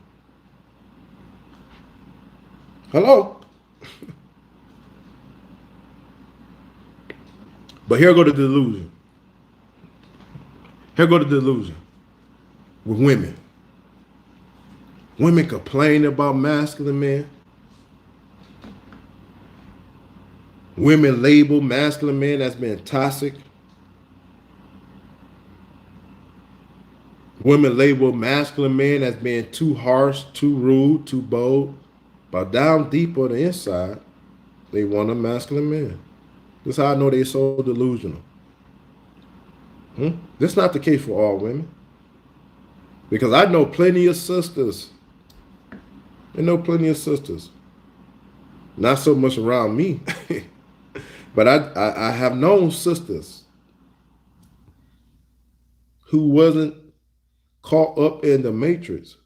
Hello? But here go the delusion. Here go the delusion with women. Women complain about masculine men. Women label masculine men as being toxic. Women label masculine men as being too harsh, too rude, too bold. But down deep on the inside, they want a masculine man. This is how I know they're so delusional. This is not the case for all women. Because I know plenty of sisters. I know plenty of sisters. Not so much around me. But I have known sisters who wasn't caught up in the matrix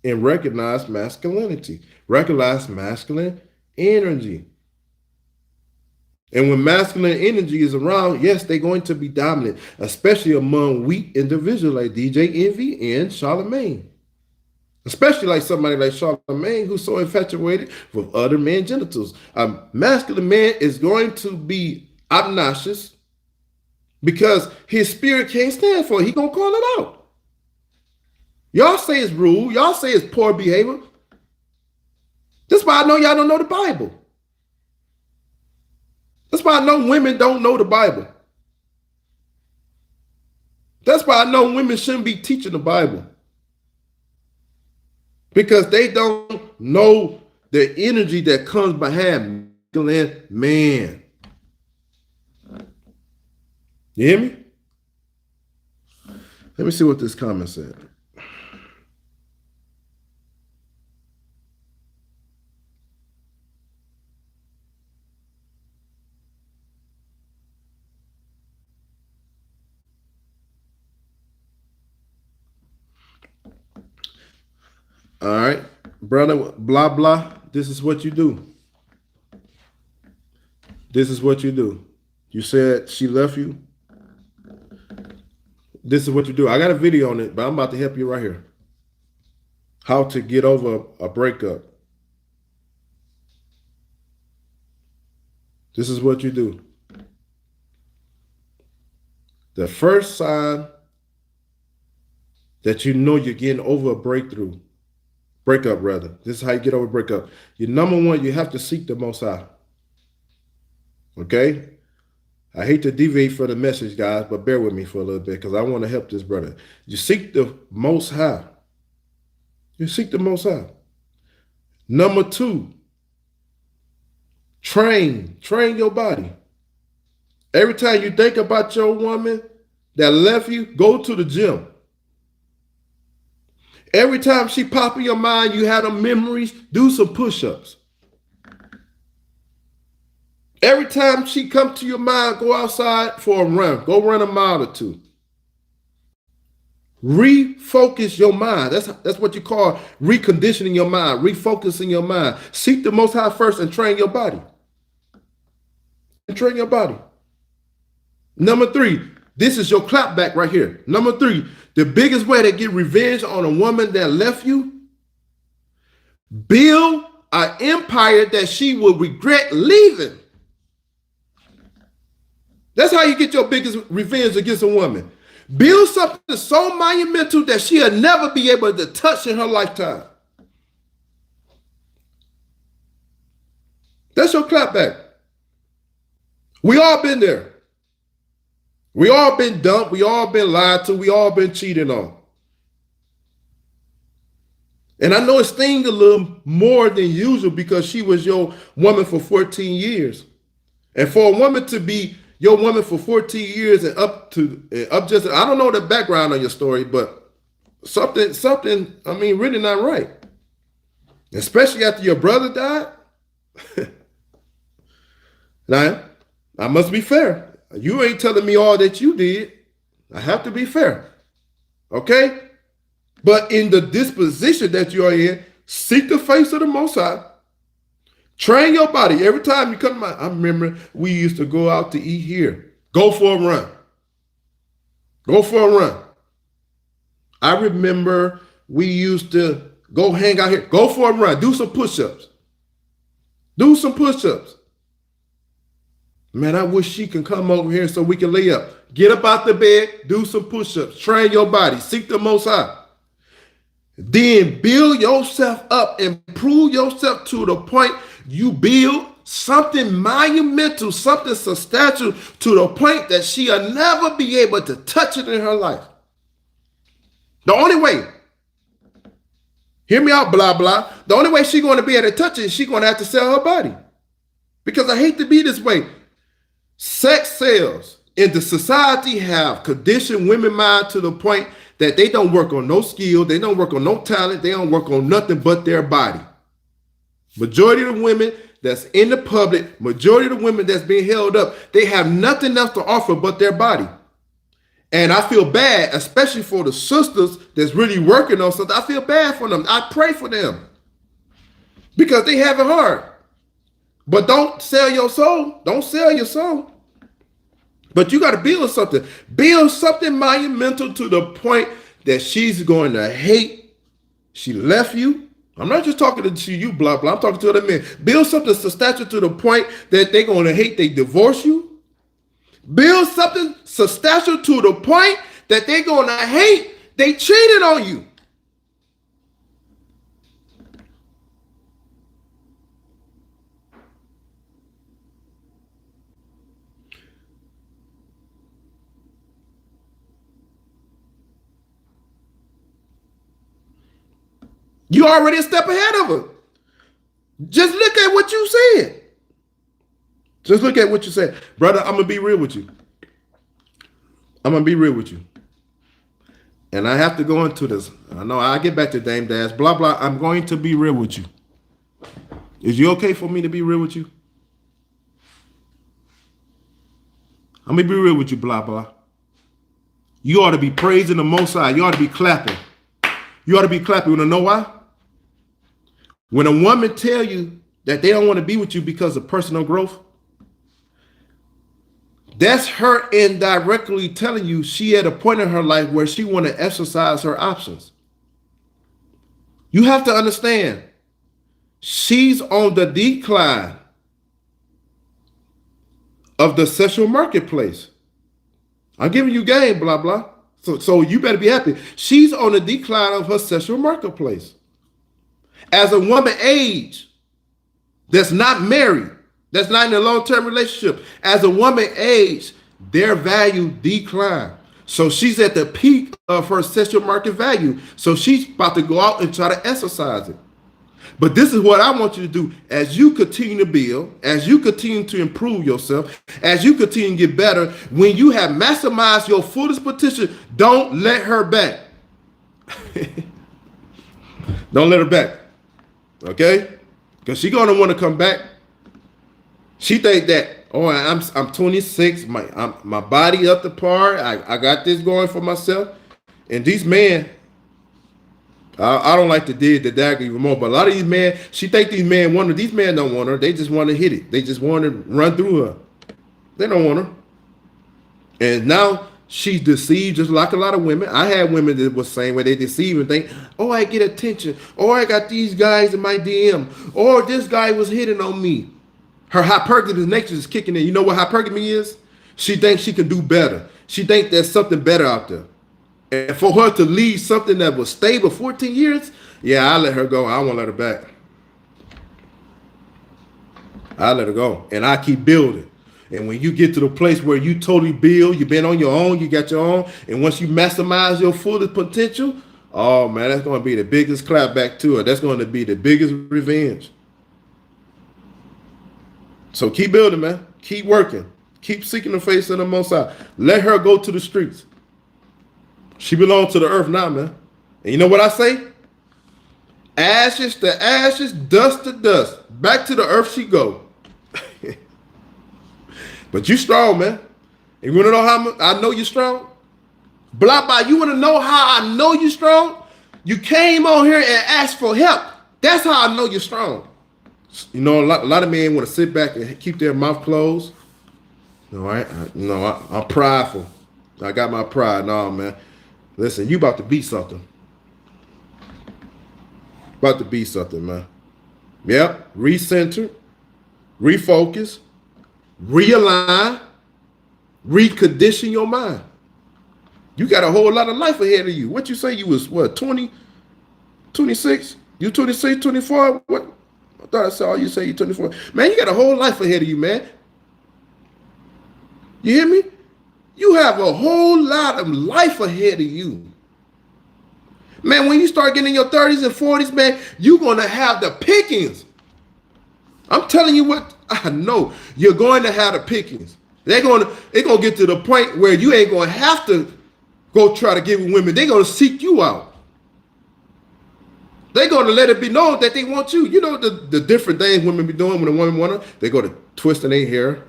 and recognized masculinity, recognized masculine energy. And when masculine energy is around, yes, they're going to be dominant, especially among weak individuals like DJ Envy and Charlemagne. Especially like somebody like Charlemagne who's so infatuated with other men's genitals. A masculine man is going to be obnoxious because his spirit can't stand for it. He gonna call it out. Y'all say it's rude. Y'all say it's poor behavior. That's why I know y'all don't know the Bible. That's why I know women don't know the Bible. That's why I know women shouldn't be teaching the Bible. Because they don't know the energy that comes behind masculine man. You hear me? Let me see what this comment said. All right, brother, blah, blah. This is what you do. This is what you do. You said she left you. This is what you do. I got a video on it, but I'm about to help you right here. How to get over a breakup. This is what you do. The first sign that you know you're getting over a breakup rather. This is how you get over breakup. Your number one, you have to seek the Most High. Okay? I hate to deviate for the message, guys, but bear with me for a little bit because I want to help this brother. You seek the Most High. You seek the Most High. Number two, train your body. Every time you think about your woman that left you, go to the gym. Every time she pop in your mind, you have them memories, do some push-ups. Every time she come to your mind, go outside for a run. Go run a mile or two. Refocus your mind. That's what you call reconditioning your mind, refocusing your mind. Seek the Most High first and train your body. And train your body. Number three, this is your clap back right here. Number three, the biggest way to get revenge on a woman that left you, build an empire that she will regret leaving. That's how you get your biggest revenge against a woman. Build something so monumental that she'll never be able to touch in her lifetime. That's your clapback. We all been there. We all been dumped. We all been lied to. We all been cheated on. And I know it stings a little more than usual because she was your woman for 14 years. And for a woman to be your woman for 14 years and up just, I don't know the background of your story, but something, I mean, really not right. Especially after your brother died. Now, I must be fair. You ain't telling me all that you did. I have to be fair. Okay? But in the disposition that you are in, seek the face of the Most High. Train your body. Every time you come out, I remember we used to go out to eat here. Go for a run. Go for a run. I remember we used to go hang out here. Go for a run. Do some push-ups. Do some push-ups. Man, I wish she can come over here so we can lay up. Get up out the bed. Do some push-ups. Train your body. Seek the Most High. Then build yourself up and prove yourself to the point you build something monumental, something substantial to the point that she'll never be able to touch it in her life. The only way, hear me out, blah, blah. The only way she's going to be able to touch it is she's going to have to sell her body. Because I hate to be this way. Sex sales in the society have conditioned women mind to the point that they don't work on no skill, they don't work on no talent, they don't work on nothing but their body. Majority of the women that's in the public, majority of the women that's being held up, they have nothing else to offer but their body. And I feel bad, especially for the sisters that's really working on something. I feel bad for them. I pray for them because they have it hard. But don't sell your soul. Don't sell your soul. But you got to build something. Build something monumental to the point that she's going to hate she left you. I'm not just talking to you, blah, blah. I'm talking to other men. Build something substantial to the point that they're going to hate they divorce you. Build something substantial to the point that they're going to hate they cheated on you. You already a step ahead of her. Just look at what you said. Just look at what you said. Brother, I'm going to be real with you. I'm going to be real with you. And I have to go into this. I know I get back to Dame Dash, blah, blah. I'm going to be real with you. Is you okay for me to be real with you? I'm going to be real with you, blah, blah. You ought to be praising the Most High. You ought to be clapping. You ought to be clapping. You want to know why? When a woman tell you that they don't want to be with you because of personal growth, that's her indirectly telling you she at a point in her life where she want to exercise her options. You have to understand, she's on the decline of the sexual marketplace. I'm giving you game, blah, blah. So you better be happy. She's on the decline of her sexual marketplace. As a woman age, that's not married, that's not in a long-term relationship, as a woman age, their value decline. So she's at the peak of her sexual market value. So she's about to go out and try to exercise it. But this is what I want you to do as you continue to build, as you continue to improve yourself, as you continue to get better. When you have maximized your fullest potential, don't let her back. Don't let her back. Okay? Because she's going to want to come back. She think that, oh, I'm 26, my body up to par, I got this going for myself. And these men, I don't like to dig the dagger even more, but a lot of these men, she think these men want her. These men don't want her. They just want to hit it. They just want to run through her. They don't want her. And now she's deceived just like a lot of women. I had women that was saying where they deceive and think, oh, I get attention. Or I got these guys in my DM. Or this guy was hitting on me. Her hypergamous nature is kicking in. You know what hypergamy is? She thinks she can do better. She thinks there's something better out there. And for her to leave something that was stable 14 years, yeah, I let her go. I won't let her back. I let her go. And I keep building. And when you get to the place where you totally build, you've been on your own, you got your own, and once you maximize your fullest potential, oh man, that's going to be the biggest clapback to her. That's going to be the biggest revenge. So keep building, man. Keep working. Keep seeking the face of the Most High. Let her go to the streets. She belongs to the earth now, man. And you know what I say? Ashes to ashes, dust to dust. Back to the earth she go. But you strong, man. You want to know how I know you strong? Blah, blah. You want to know how I know you strong? You came on here and asked for help. That's how I know you're strong. You know, a lot of men want to sit back and keep their mouth closed. All right? I'm prideful. I got my pride. No, man. Listen, you about to be something. About to be something, man. Yep. Recenter. Refocus. Realign, recondition your mind. You got a whole lot of life ahead of you. What you say you was, what, 20, 26? You 26, 24? What? I thought I saw you say you 24. Man, you got a whole life ahead of you, man. You hear me? You have a whole lot of life ahead of you. Man, when you start getting in your 30s and 40s, man, you're going to have the pickings. I'm telling you what I know. You're going to have the pickings. It's going to get to the point where you ain't going to have to go try to get with women. They're going to seek you out. They're going to let it be known that they want you. You know the different things women be doing when a woman want them? They go to twisting their hair.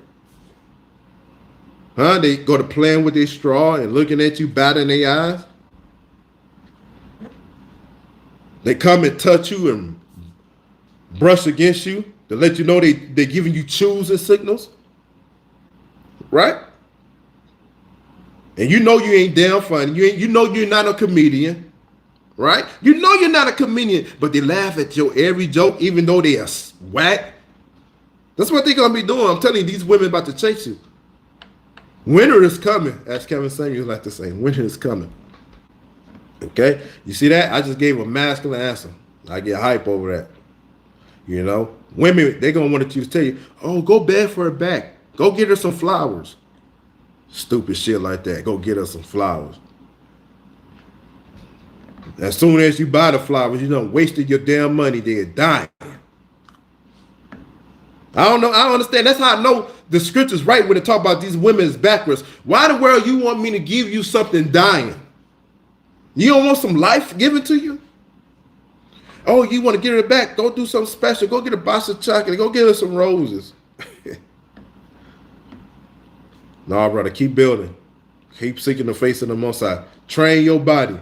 They go to playing with their straw and looking at you, batting their eyes. They come and touch you and brush against you to let you know they're giving you choosing signals. Right? And you know you ain't damn funny. You know you're not a comedian. Right? You know you're not a comedian, but they laugh at your every joke, even though they are whack. That's what they're going to be doing. I'm telling you, these women about to chase you. Winter is coming, as Kevin Samuels like to say. Winter is coming. Okay? You see that? I just gave a masculine answer. I get hype over that. You know? Women, they're going to want you to tell you, oh, go beg for her back. Go get her some flowers. Stupid shit like that. Go get her some flowers. As soon as you buy the flowers, you done wasted your damn money. They're dying. I don't know. I don't understand. That's how I know the scripture's right when they talk about these women is backwards. Why in the world you want me to give you something dying? You don't want some life given to you? Oh, you want to get her back? Go do something special. Go get a box of chocolate. Go get her some roses. No, brother, keep building. Keep seeking the face of the Most High. Train your body.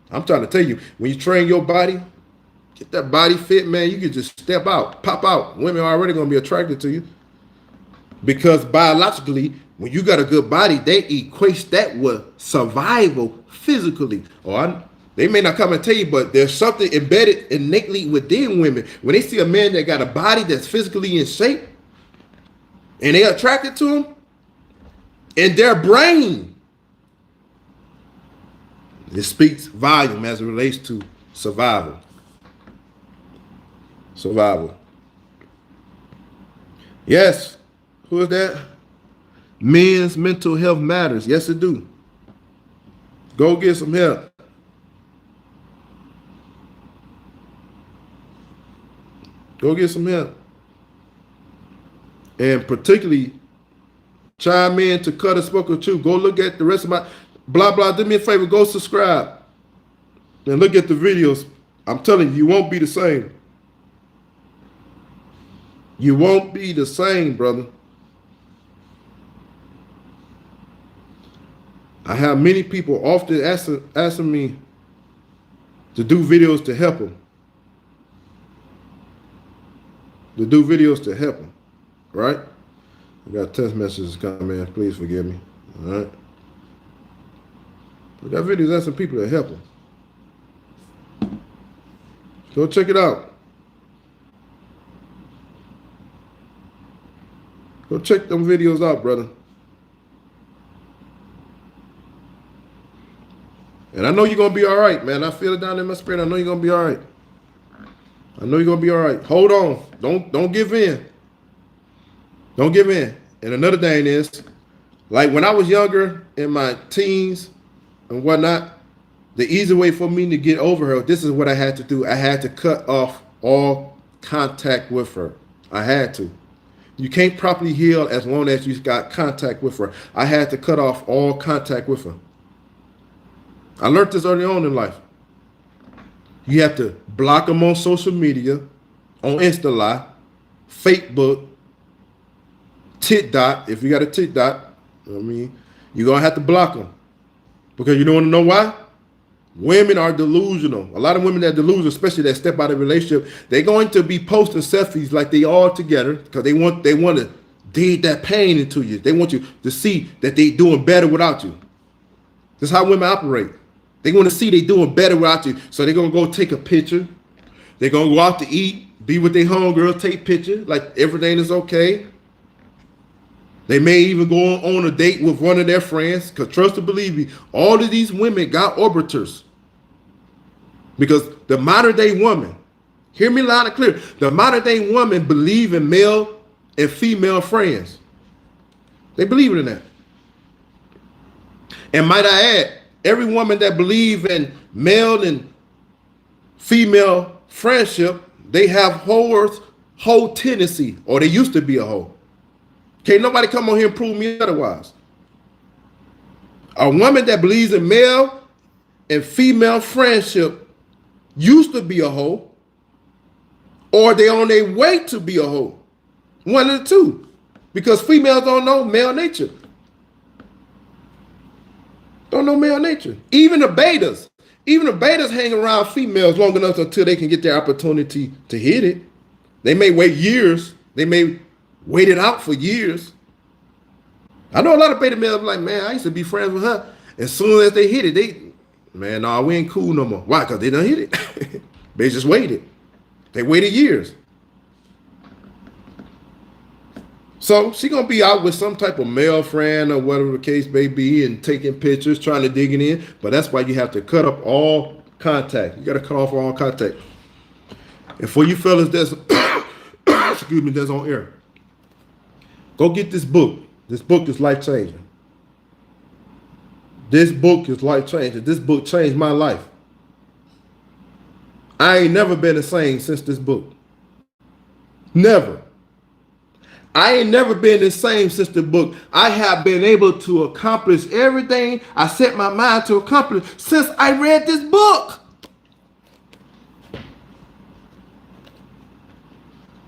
I'm trying to tell you, when you train your body, get that body fit, man, you can just step out, pop out. Women are already going to be attracted to you. Because biologically, when you got a good body, they equate that with survival physically. They may not come and tell you, but there's something embedded innately within women. When they see a man that got a body that's physically in shape, and they're attracted to him, in their brain, it speaks volume as it relates to survival. Survival. Yes. Who is that? Men's mental health matters. Yes, it do. Go get some help. Go get some help. And particularly, chime in to Cut a Spoken Truth. Go look at the rest of my blah, blah. Do me a favor. Go subscribe. And look at the videos. I'm telling you, you won't be the same. You won't be the same, brother. I have many people often asking me to do videos to help them. To do videos to help them. Right? I got text messages coming in. Please forgive me. All right? We got videos asking people to help them. Go check it out. Go check them videos out, brother. And I know you're going to be all right, man. I feel it down in my spirit. I know you're going to be all right. I know you're going to be all right. Hold on. Don't give in. Don't give in. And another thing is, like when I was younger in my teens and whatnot, the easy way for me to get over her, this is what I had to do. I had to cut off all contact with her. I had to. You can't properly heal as long as you got contact with her. I had to cut off all contact with her. I learned this early on in life. You have to block them on social media, on Insta, Facebook, TikTok. If you got a TikTok, you're going to have to block them. Because you don't want to know why? Women are delusional. A lot of women that are delusional, especially that step out of a relationship, they're going to be posting selfies like they all together because they want to dig that pain into you. They want you to see that they're doing better without you. That's how women operate. They want to see they doing better without you. So they're going to go take a picture. They're going to go out to eat, be with their homegirl, take pictures like everything is okay. They may even go on a date with one of their friends, because trust and believe me, all of these women got orbiters. Because the modern day woman, hear me loud and clear, the modern day woman believe in male and female friends. They believe in that. And might I add, every woman that believe in male and female friendship, they have whole tendency, or they used to be a hoe. Can't nobody come on here and prove me otherwise. A woman that believes in male and female friendship used to be a hoe, or they on their way to be a hoe. One of the two. Because females don't know male nature. Don't know male nature. Even the betas hang around females long enough until they can get their opportunity to hit it. They may wait years. They may wait it out for years. I know a lot of beta males like, man, I used to be friends with her. As soon as they hit it, we ain't cool no more. Why? Because they done hit it. They just waited. They waited years. So she gonna be out with some type of male friend or whatever the case may be and taking pictures, trying to dig it in. But that's why you have to cut up all contact. You got to cut off all contact. And for you fellas that's, that's on air, go get this book. This book is life-changing. This book is life-changing. This book changed my life. I ain't never been the same since this book. Never. I ain't never been the same since the book. I have been able to accomplish everything I set my mind to accomplish since I read this book.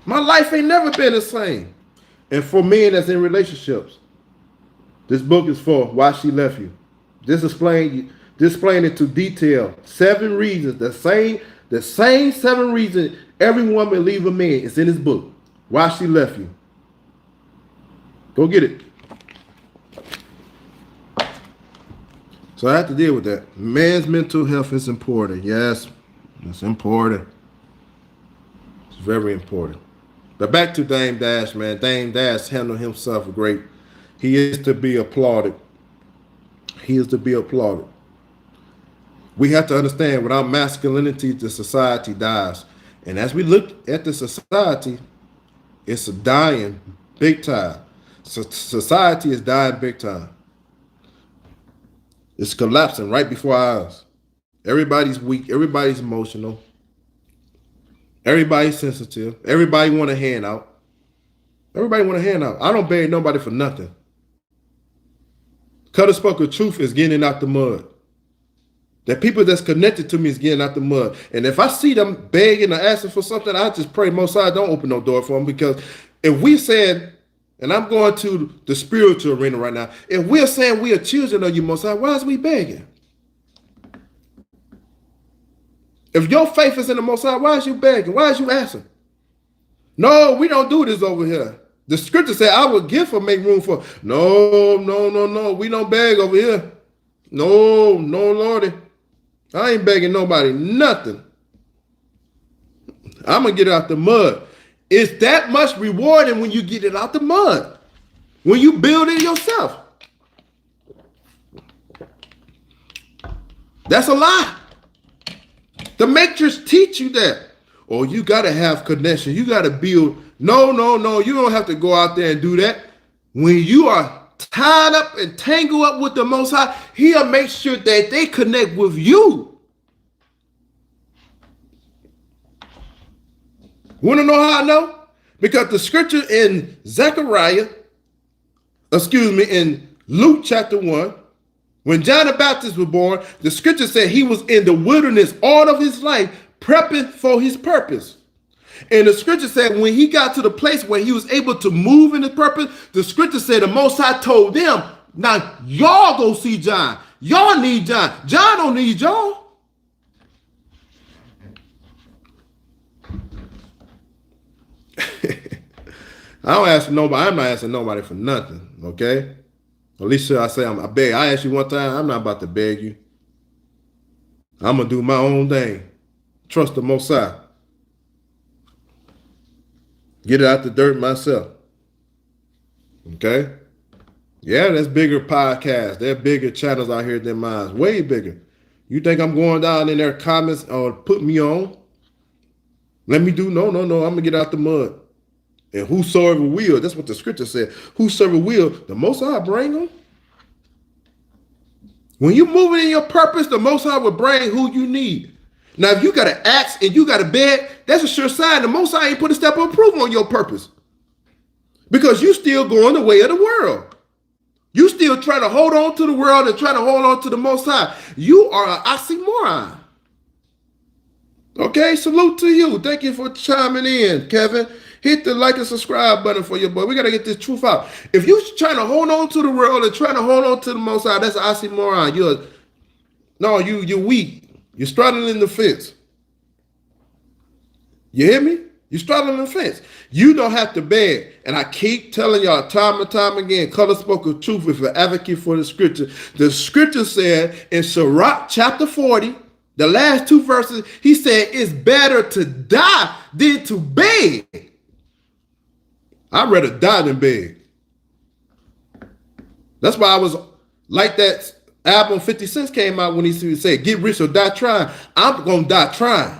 My life ain't never been the same. And for men that's in relationships, this book is for Why She Left You. This explain it to detail. 7 reasons, the same 7 reasons every woman leave a man is in this book. Why She Left You. Go get it. So I have to deal with that. Man's mental health is important. Yes, it's important. It's very important. But back to Dame Dash, man. Dame Dash handled himself great. He is to be applauded. He is to be applauded. We have to understand, without masculinity, the society dies. And as we look at the society, it's dying big time. So society is dying big time. It's collapsing right before our eyes. Everybody's weak. Everybody's emotional. Everybody's sensitive. Everybody want a handout. Everybody want a handout. I don't beg nobody for nothing. Cutter spoke of truth is getting out the mud. The people that's connected to me is getting out the mud. And if I see them begging or asking for something, I just pray Most High don't open no door for them. Because if we said, and I'm going to the spiritual arena right now, if we're saying we are children of you, Most High, why is we begging? If your faith is in the Most High, why is you begging? Why is you asking? No, we don't do this over here. The scripture said, I will give or make room for. No. We don't beg over here. No, Lordy. I ain't begging nobody nothing. I'm going to get it out the mud. It's that much rewarding when you get it out the mud. When you build it yourself. That's a lie. The matrix teach you that. or you got to have connection. You got to build. No, no, no. You don't have to go out there and do that. When you are tied up and tangled up with the Most High, He'll make sure that they connect with you. Want to know how I know? Because the scripture in in Luke chapter 1, when John the Baptist was born, the scripture said he was in the wilderness all of his life, prepping for his purpose. And the scripture said when he got to the place where he was able to move in his purpose, the scripture said the Most High told them, now y'all go see John. Y'all need John. John don't need y'all. I don't ask nobody. I'm not asking nobody for nothing, okay? At least I say I beg. I asked you one time, I'm not about to beg you. I'm going to do my own thing. Trust the Most High. Get it out the dirt myself. Okay? Yeah, there's bigger podcasts. There are bigger channels out here than mine. Way bigger. You think I'm going down in their comments or put me on? Let me do? No. I'm going to get out the mud. And whosoever will, that's what the scripture said. Whosoever will, the Most High bring them. When you're moving in your purpose, the Most High will bring who you need. Now, if you got an axe and you got a bed, that's a sure sign the Most High ain't put a step of approval on your purpose. Because you still going the way of the world. You still trying to hold on to the world and trying to hold on to the Most High. You are an oxymoron. Okay, salute to you. Thank you for chiming in, Kevin. Hit the like and subscribe button for your boy. We got to get this truth out. If you're trying to hold on to the world and trying to hold on to the Most High, that's an oxymoron. You're weak. You're straddling the fence. You hear me? You're straddling the fence. You don't have to beg. And I keep telling y'all time and time again, color spoke of truth with an advocate for the scripture. The scripture said in Sirach chapter 40, the last two verses, he said, it's better to die than to beg. I'd rather die than beg. That's why I was like that album 50 Cent came out when he said, get rich or die trying. I'm going to die trying.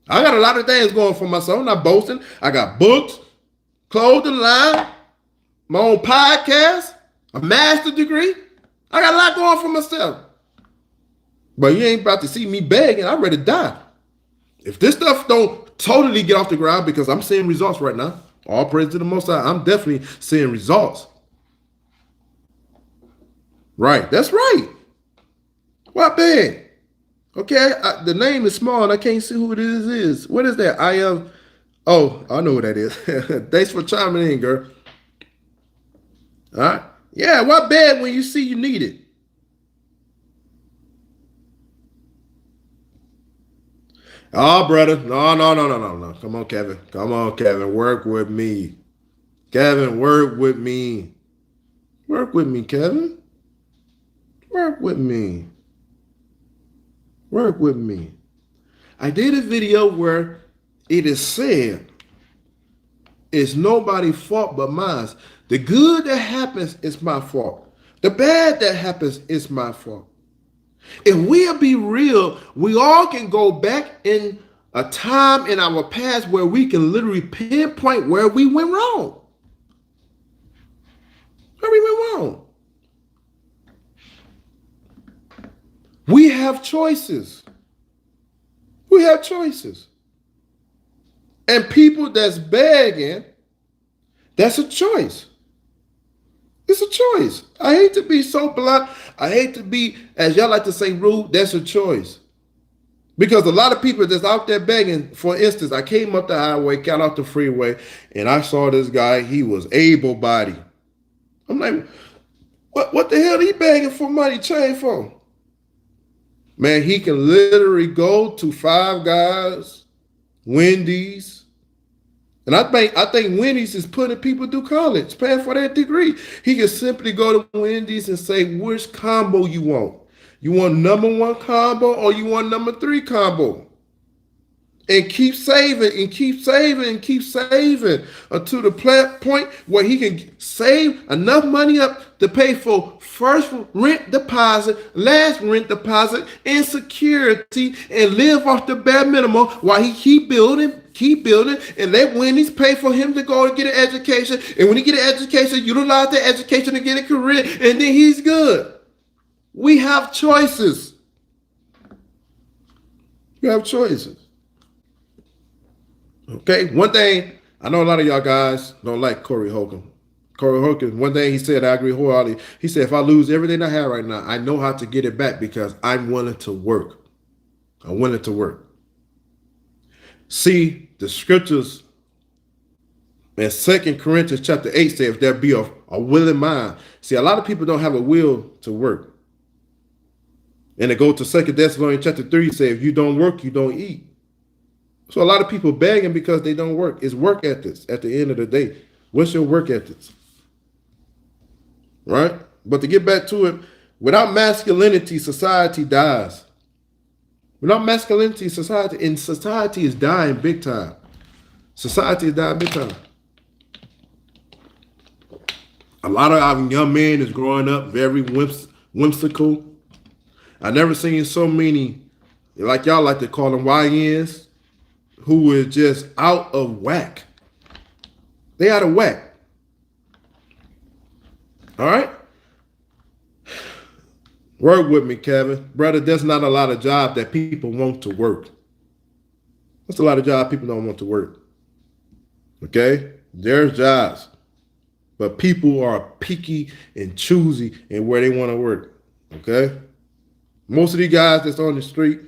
I got a lot of things going for myself. I'm not boasting. I got books, clothing line, my own podcast, a master's degree. I got a lot going for myself. But you ain't about to see me begging. I'm ready to die. If this stuff don't totally get off the ground, because I'm seeing results right now. All praise to the Most High. I'm definitely seeing results. Right. That's right. What bad? Okay. The name is small and I can't see who it is. What is that? I am. Oh, I know what that is. Thanks for chiming in, girl. All right. Yeah. What bad when you see you need it? Oh, brother. No. Come on, Kevin. Work with me. Kevin, work with me. Work with me, Kevin. Work with me. Work with me. I did a video where it is said, it's nobody's fault but mine. The good that happens is my fault. The bad that happens is my fault. If we'll be real, we all can go back in a time in our past where we can literally pinpoint where we went wrong. Where we went wrong. We have choices. We have choices. And people that's begging, that's a choice. It's a choice. I hate to be so blunt. I hate to be, as y'all like to say, rude. That's a choice. Because a lot of people that's out there begging, for instance, I came up the highway, got off the freeway, and I saw this guy. He was able-bodied. I'm like, what the hell are he begging for money change for? Man, he can literally go to Five Guys, Wendy's. And I think Wendy's is putting people through college, paying for that degree. He can simply go to Wendy's and say, which combo you want? You want number 1 combo or you want number 3 combo? and keep saving and keep saving and keep saving until the point where he can save enough money up to pay for first rent deposit, last rent deposit, and security, and live off the bare minimum while he keep building, and let Wendy's pay for him to go and get an education. And when he get an education, utilize that education to get a career, and then he's good. We have choices. You have choices. Okay, one thing, I know a lot of y'all guys don't like Corey Holcomb. Corey Holcomb, one thing he said, I agree wholeheartedly. He said, if I lose everything I have right now, I know how to get it back because I'm willing to work. I'm willing to work. See, the scriptures in 2 Corinthians chapter 8 say, if there be a willing mind. See, a lot of people don't have a will to work. And it goes to 2 Thessalonians chapter 3, say, if you don't work, you don't eat. So a lot of people begging because they don't work. It's work ethics at the end of the day. What's your work ethics? Right? But to get back to it, without masculinity, society dies. Without masculinity, society is dying big time. Society is dying big time. A lot of our young men is growing up very whimsical. I never seen so many, like y'all like to call them YNs, who is just out of whack. They out of whack. All right? Work with me, Kevin. Brother, there's not a lot of jobs that people want to work. There's a lot of jobs people don't want to work. Okay? There's jobs. But people are picky and choosy in where they want to work. Okay? Most of these guys that's on the street,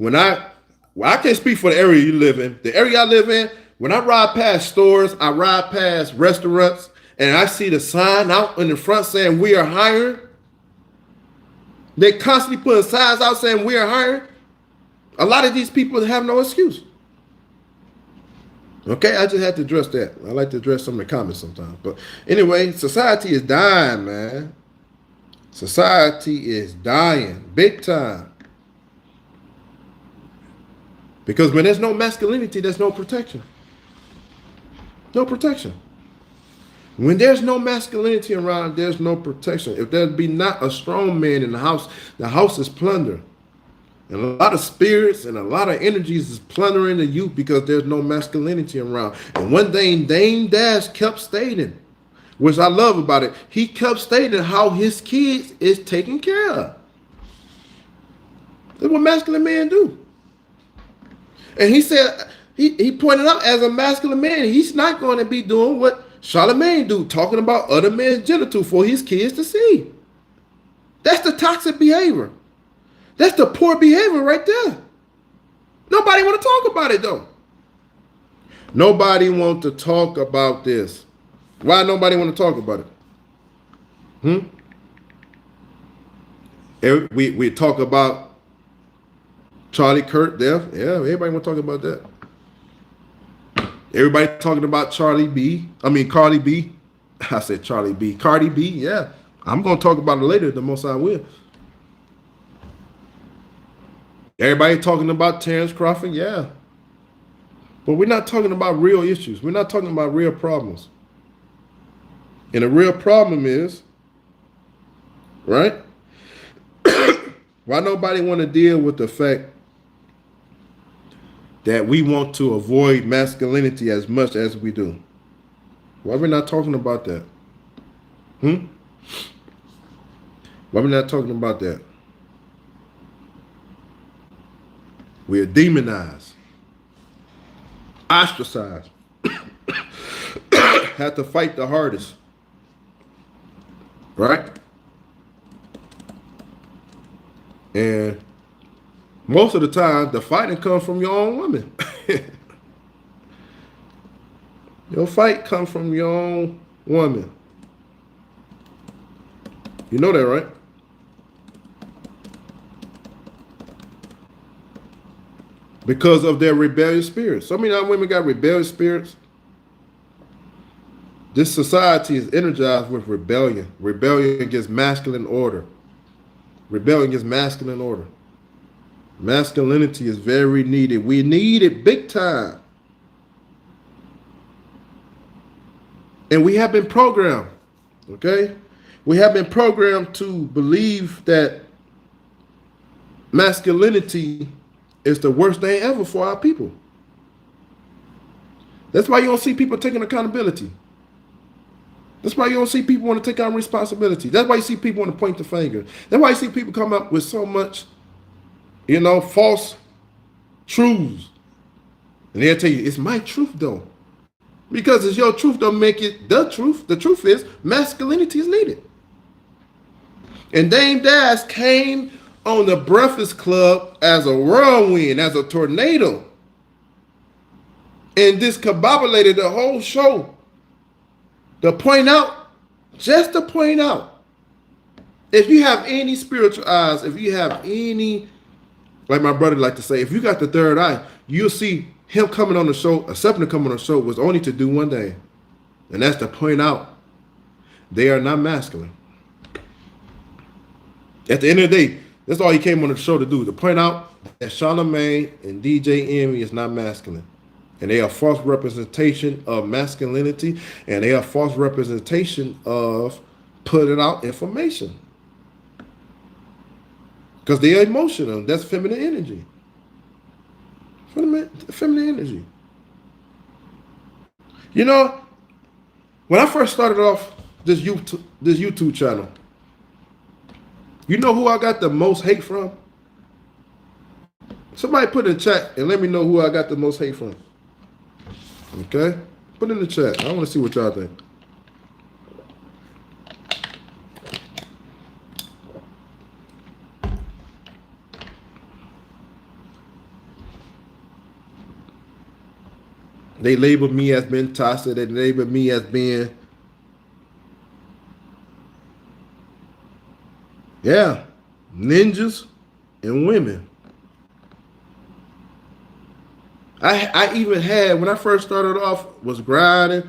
I can't speak for the area you live in. The area I live in, when I ride past stores, I ride past restaurants, and I see the sign out in the front saying we are hiring. They constantly putting signs out saying we are hiring. A lot of these people have no excuse. Okay, I just had to address that. I like to address some of the comments sometimes. But anyway, society is dying, man. Society is dying big time. Because when there's no masculinity, there's no protection. No protection. When there's no masculinity around, there's no protection. If there be not a strong man in the house is plundered. And a lot of spirits and a lot of energies is plundering the youth because there's no masculinity around. And one thing Dame Dash kept stating, which I love about it, he kept stating how his kids is taken care of. That's what masculine men do. And he said, he pointed out as a masculine man, he's not going to be doing what Charlemagne do, talking about other men's genital for his kids to see. That's the toxic behavior. That's the poor behavior right there. Nobody want to talk about it though. Nobody want to talk about this. Why nobody want to talk about it? We talk about Charlie Kirk death. Yeah, everybody want to talk about that. Everybody talking about Cardi B. I said Charlie B. Cardi B, yeah. I'm going to talk about it later, the most I will. Everybody talking about Terrence Crawford, yeah. But we're not talking about real issues. We're not talking about real problems. And the real problem is, right? Why nobody want to deal with the fact that we want to avoid masculinity as much as we do? Why we're not talking about that? Why we're not talking about that? We are demonized, ostracized, have to fight the hardest, right? And most of the time, the fighting comes from your own woman. Your fight comes from your own woman. You know that, right? Because of their rebellious spirits. So many women got rebellious spirits. This society is energized with rebellion. Rebellion against masculine order. Rebellion against masculine order. Masculinity is very needed. We need it big time. And we have been programmed, okay? We have been programmed to believe that masculinity is the worst thing ever for our people. That's why you don't see people taking accountability. That's why you don't see people want to take on responsibility. That's why you see people want to point the finger. That's why you see people come up with so much, false truths. And they'll tell you, it's my truth though. Because it's your truth don't make it the truth. The truth is masculinity is needed. And Dame Dash came on the Breakfast Club as a whirlwind, as a tornado. And discombobulated the whole show. Just to point out, if you have any spiritual eyes, if you have any, like my brother like to say, if you got the third eye, you'll see him coming on the show, accepting to come on the show was only to do one thing. And that's to point out they are not masculine. At the end of the day, that's all he came on the show to do, to point out that Charlemagne and DJ Envy is not masculine. And they are false representation of masculinity, and they are false representation of putting out information. Because they are emotional. That's feminine energy. Feminine energy. When I first started off this YouTube channel, you know who I got the most hate from? Somebody put in chat and let me know who I got the most hate from. Okay? Put in the chat. I want to see what y'all think. They labeled me as being toxic. They labeled me as being, ninjas and women. I even had, when I first started off, was grinding,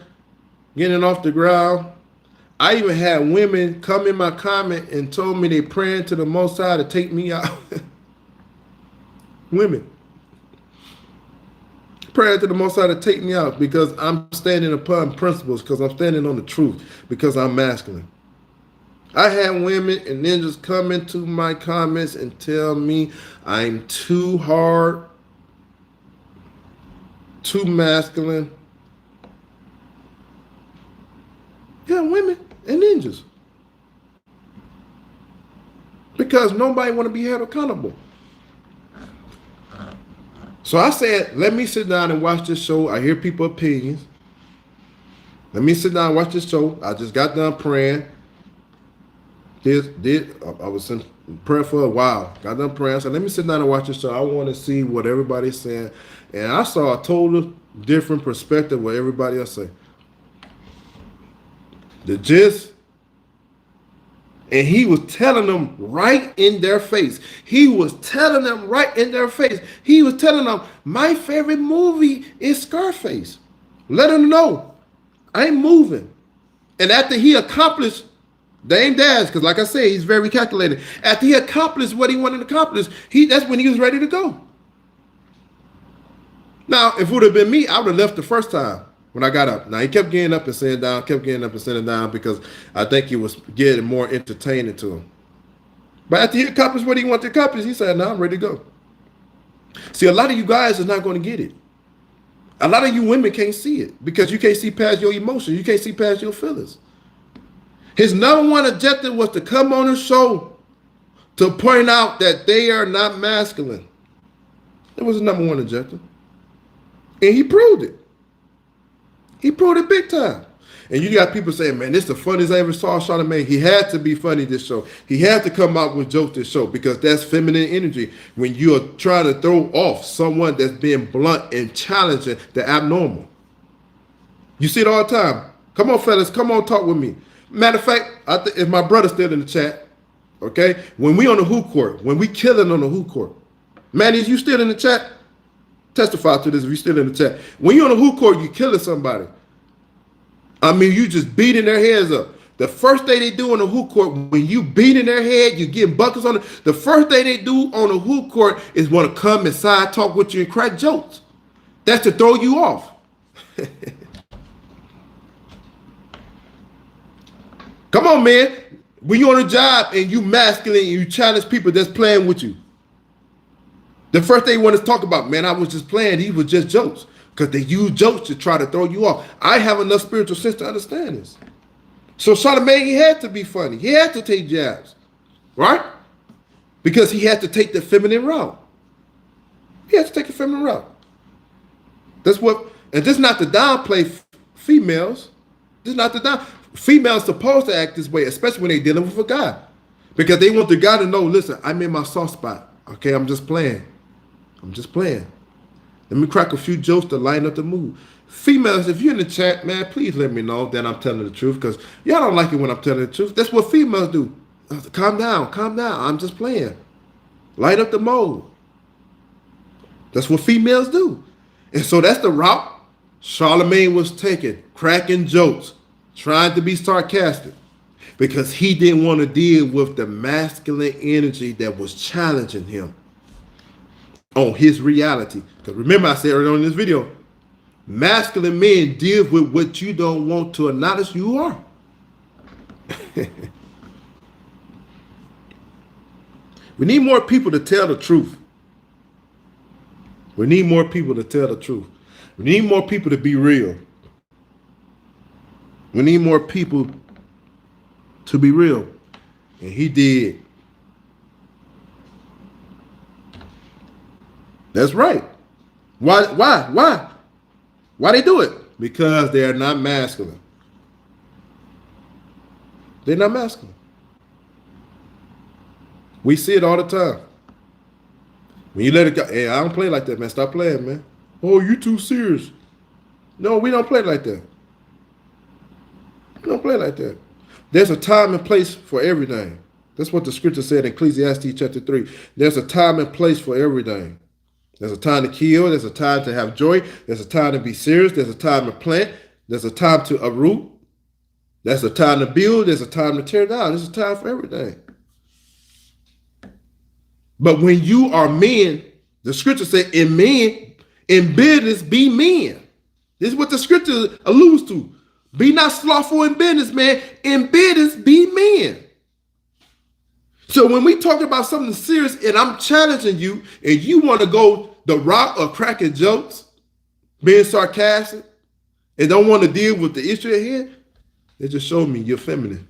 getting off the ground. I even had women come in my comment and told me they praying to the Most High to take me out. Women. Praying to the Most High to take me out because I'm standing upon principles, because I'm standing on the truth, because I'm masculine. I had women and ninjas come into my comments and tell me I'm too hard, too masculine. Yeah, women and ninjas. Because nobody want to be held accountable. So I said, let me sit down and watch this show. I hear people's opinions. Let me sit down and watch this show. I just got done praying. I was in prayer for a while. Got done praying. I said, let me sit down and watch this show. I want to see what everybody's saying. And I saw a total different perspective of what everybody else say. The gist, and he was telling them right in their face. He was telling them right in their face. He was telling them, my favorite movie is Scarface. Let them know I ain't moving. And after he accomplished Dame Dash, because like I said, he's very calculated. After he accomplished what he wanted to accomplish, that's when he was ready to go. Now, if it would have been me, I would have left the first time when I got up. Now, he kept getting up and sitting down, kept getting up and sitting down because I think he was getting more entertaining to him. But after he accomplished what he wanted to accomplish, he said, now I'm ready to go. See, a lot of you guys are not going to get it. A lot of you women can't see it because you can't see past your emotions. You can't see past your feelings. His number one objective was to come on the show to point out that they are not masculine. That was his number one objective. And he proved it. He proved it big time. And you got people saying, man, this is the funniest I ever saw Charlemagne. He had to be funny this show. He had to come out with jokes this show because that's feminine energy. When you're trying to throw off someone that's being blunt and challenging the abnormal. You see it all the time. Come on, fellas. Come on, talk with me. Matter of fact, if my brother's still in the chat, okay? When we on the hoop court, when we killing on the hoop court. Manny, is you still in the chat? Testify to this if you're still in the chat. When you're on the hoop court, you killing somebody. I mean, you just beating their heads up. The first thing they do on the hoop court, when you beating their head, you getting buckets on it. The first thing they do on the hoop court is want to come and side talk with you and crack jokes. That's to throw you off. Come on, man. When you're on a job and you masculine and you challenge people that's playing with you, the first thing you want to talk about, man, I was just playing. These were just jokes. Because they use jokes to try to throw you off. I have enough spiritual sense to understand this. So Charlemagne, he had to be funny. He had to take jabs. Right? Because he had to take the feminine route. He had to take the feminine route. That's what, and this is not to downplay females. This is not to down. Females supposed to act this way, especially when they're dealing with a guy. Because they want the guy to know, listen, I'm in my soft spot. Okay, I'm just playing. I'm just playing. Let me crack a few jokes to lighten up the mood. Females, if you're in the chat, man, please let me know that I'm telling the truth, because y'all don't like it when I'm telling the truth. That's what females do. Calm down, calm down. I'm just playing. Light up the mode. That's what females do. And so that's the route Charlemagne was taking, cracking jokes, trying to be sarcastic, because he didn't want to deal with the masculine energy that was challenging him on his reality. Because remember, I said earlier in this video, masculine men deal with what you don't want to acknowledge you are. We need more people to tell the truth. We need more people to tell the truth. We need more people to be real. We need more people to be real. And he did. That's right. Why? Why they do it? Because they are not masculine. They're not masculine. We see it all the time. When you let it go, hey, I don't play like that, man. Stop playing, man. Oh, you too serious. No, we don't play like that. We don't play like that. There's a time and place for everything. That's what the scripture said in Ecclesiastes chapter 3. There's a time and place for everything. There's a time to kill. There's a time to have joy. There's a time to be serious. There's a time to plant. There's a time to uproot. There's a time to build. There's a time to tear down. There's a time for everything. But when you are men, the scripture said, in business, be men. This is what the scripture alludes to. Be not slothful in business, man. In business, be men. So when we talk about something serious and I'm challenging you and you want to go the route of cracking jokes, being sarcastic, and don't want to deal with the issue at hand, it just showed me you're feminine.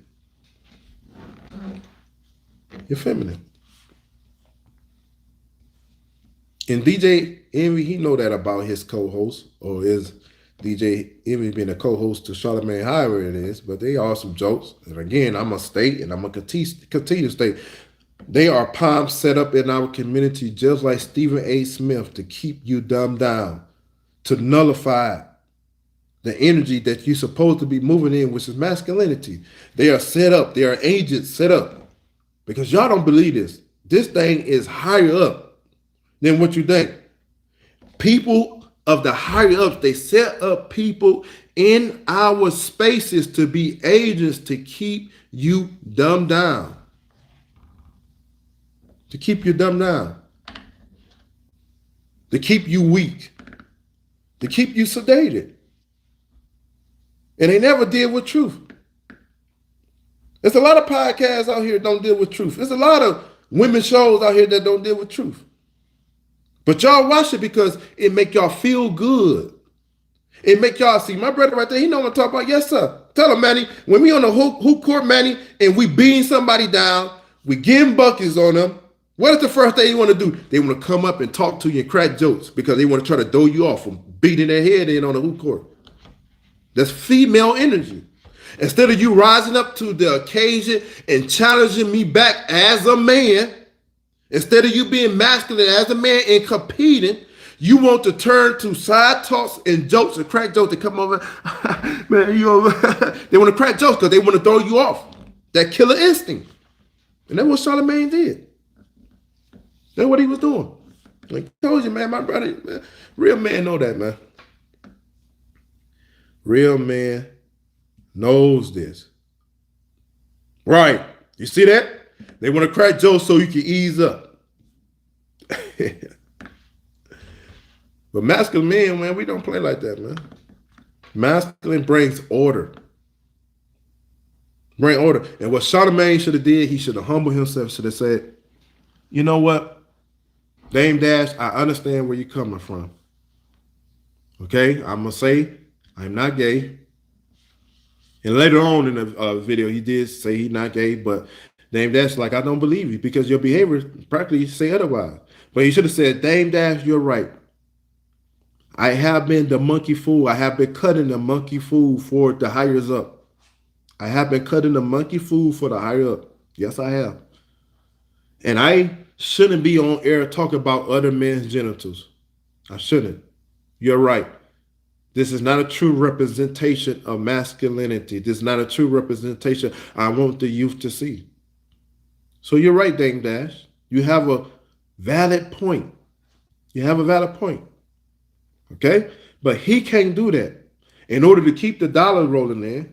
You're feminine. And DJ Envy, he know that about his co-host, or is DJ Envy being a co-host to Charlemagne, however it is, but they are some jokes. And again, I'm going to state, and I'm going to continue to state, they are palms set up in our community just like Stephen A. Smith to keep you dumbed down, to nullify the energy that you're supposed to be moving in, which is masculinity. They are set up. They are agents set up. Because y'all don't believe this. This thing is higher up than what you think. People of the higher ups, they set up people in our spaces to be agents to keep you dumbed down. To keep you dumbed down. To keep you weak. To keep you sedated. And they never deal with truth. There's a lot of podcasts out here that don't deal with truth. There's a lot of women shows out here that don't deal with truth. But y'all watch it because it make y'all feel good. It make y'all see, my brother right there, he know what I'm talking about. Yes, sir. Tell him, Manny, when we on the hoop court, Manny, and we beating somebody down, we getting buckets on them, what is the first thing you want to do? They want to come up and talk to you and crack jokes because they want to try to throw you off from beating their head in on the hoop court. That's female energy. Instead of you rising up to the occasion and challenging me back as a man, instead of you being masculine as a man and competing, you want to turn to side talks and jokes and crack jokes to come over. Man, you over. They want to crack jokes because they want to throw you off. That killer instinct. And that's what Charlemagne did. That's what he was doing. Like I told you, man, my brother, man, real man know that, man. Real man knows this. Right. You see that? They want to crack jokes so you can ease up. But masculine men, man, we don't play like that, man. Masculine brings order. Bring order. And what Charlemagne should have did, he should have humbled himself, should have said, you know what? Dame Dash, I understand where you're coming from. Okay? I'm going to say I'm not gay. And later on in the video, he did say he's not gay, but Dame Dash, like, I don't believe you because your behavior practically say otherwise. But he should have said, Dame Dash, you're right. I have been the monkey fool. I have been cutting the monkey fool for the hires up. I have been cutting the monkey fool for the higher up. Yes, I have. And I shouldn't be on air talking about other men's genitals. I shouldn't. You're right. This is not a true representation of masculinity. This is not a true representation I want the youth to see. So you're right, Dame Dash. You have a valid point. You have a valid point. Okay? But he can't do that. In order to keep the dollar rolling in,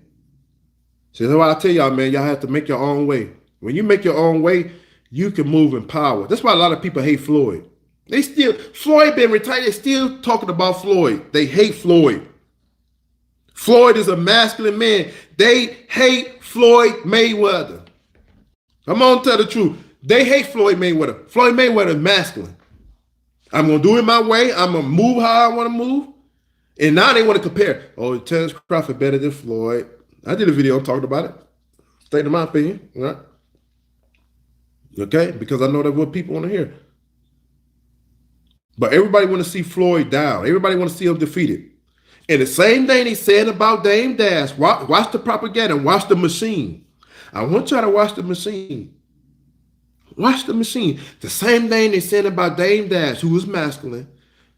so that's why I tell y'all, man, y'all have to make your own way. When you make your own way, you can move in power. That's why a lot of people hate Floyd. Floyd been retired, they're still talking about Floyd. They hate Floyd. Floyd is a masculine man. They hate Floyd Mayweather. I'm on to tell the truth. They hate Floyd Mayweather. Floyd Mayweather is masculine. I'm going to do it my way. I'm going to move how I want to move. And now they want to compare. Oh, Terrence Crawford better than Floyd. I did a video talking about it. State of my opinion. Right? Okay? Because I know that's what people want to hear. But everybody want to see Floyd down. Everybody want to see him defeated. And the same thing he said about Dame Dash. Watch the propaganda. Watch the machine. I want y'all to watch the machine. Watch the machine. The same thing they said about Dame Dash, who was masculine.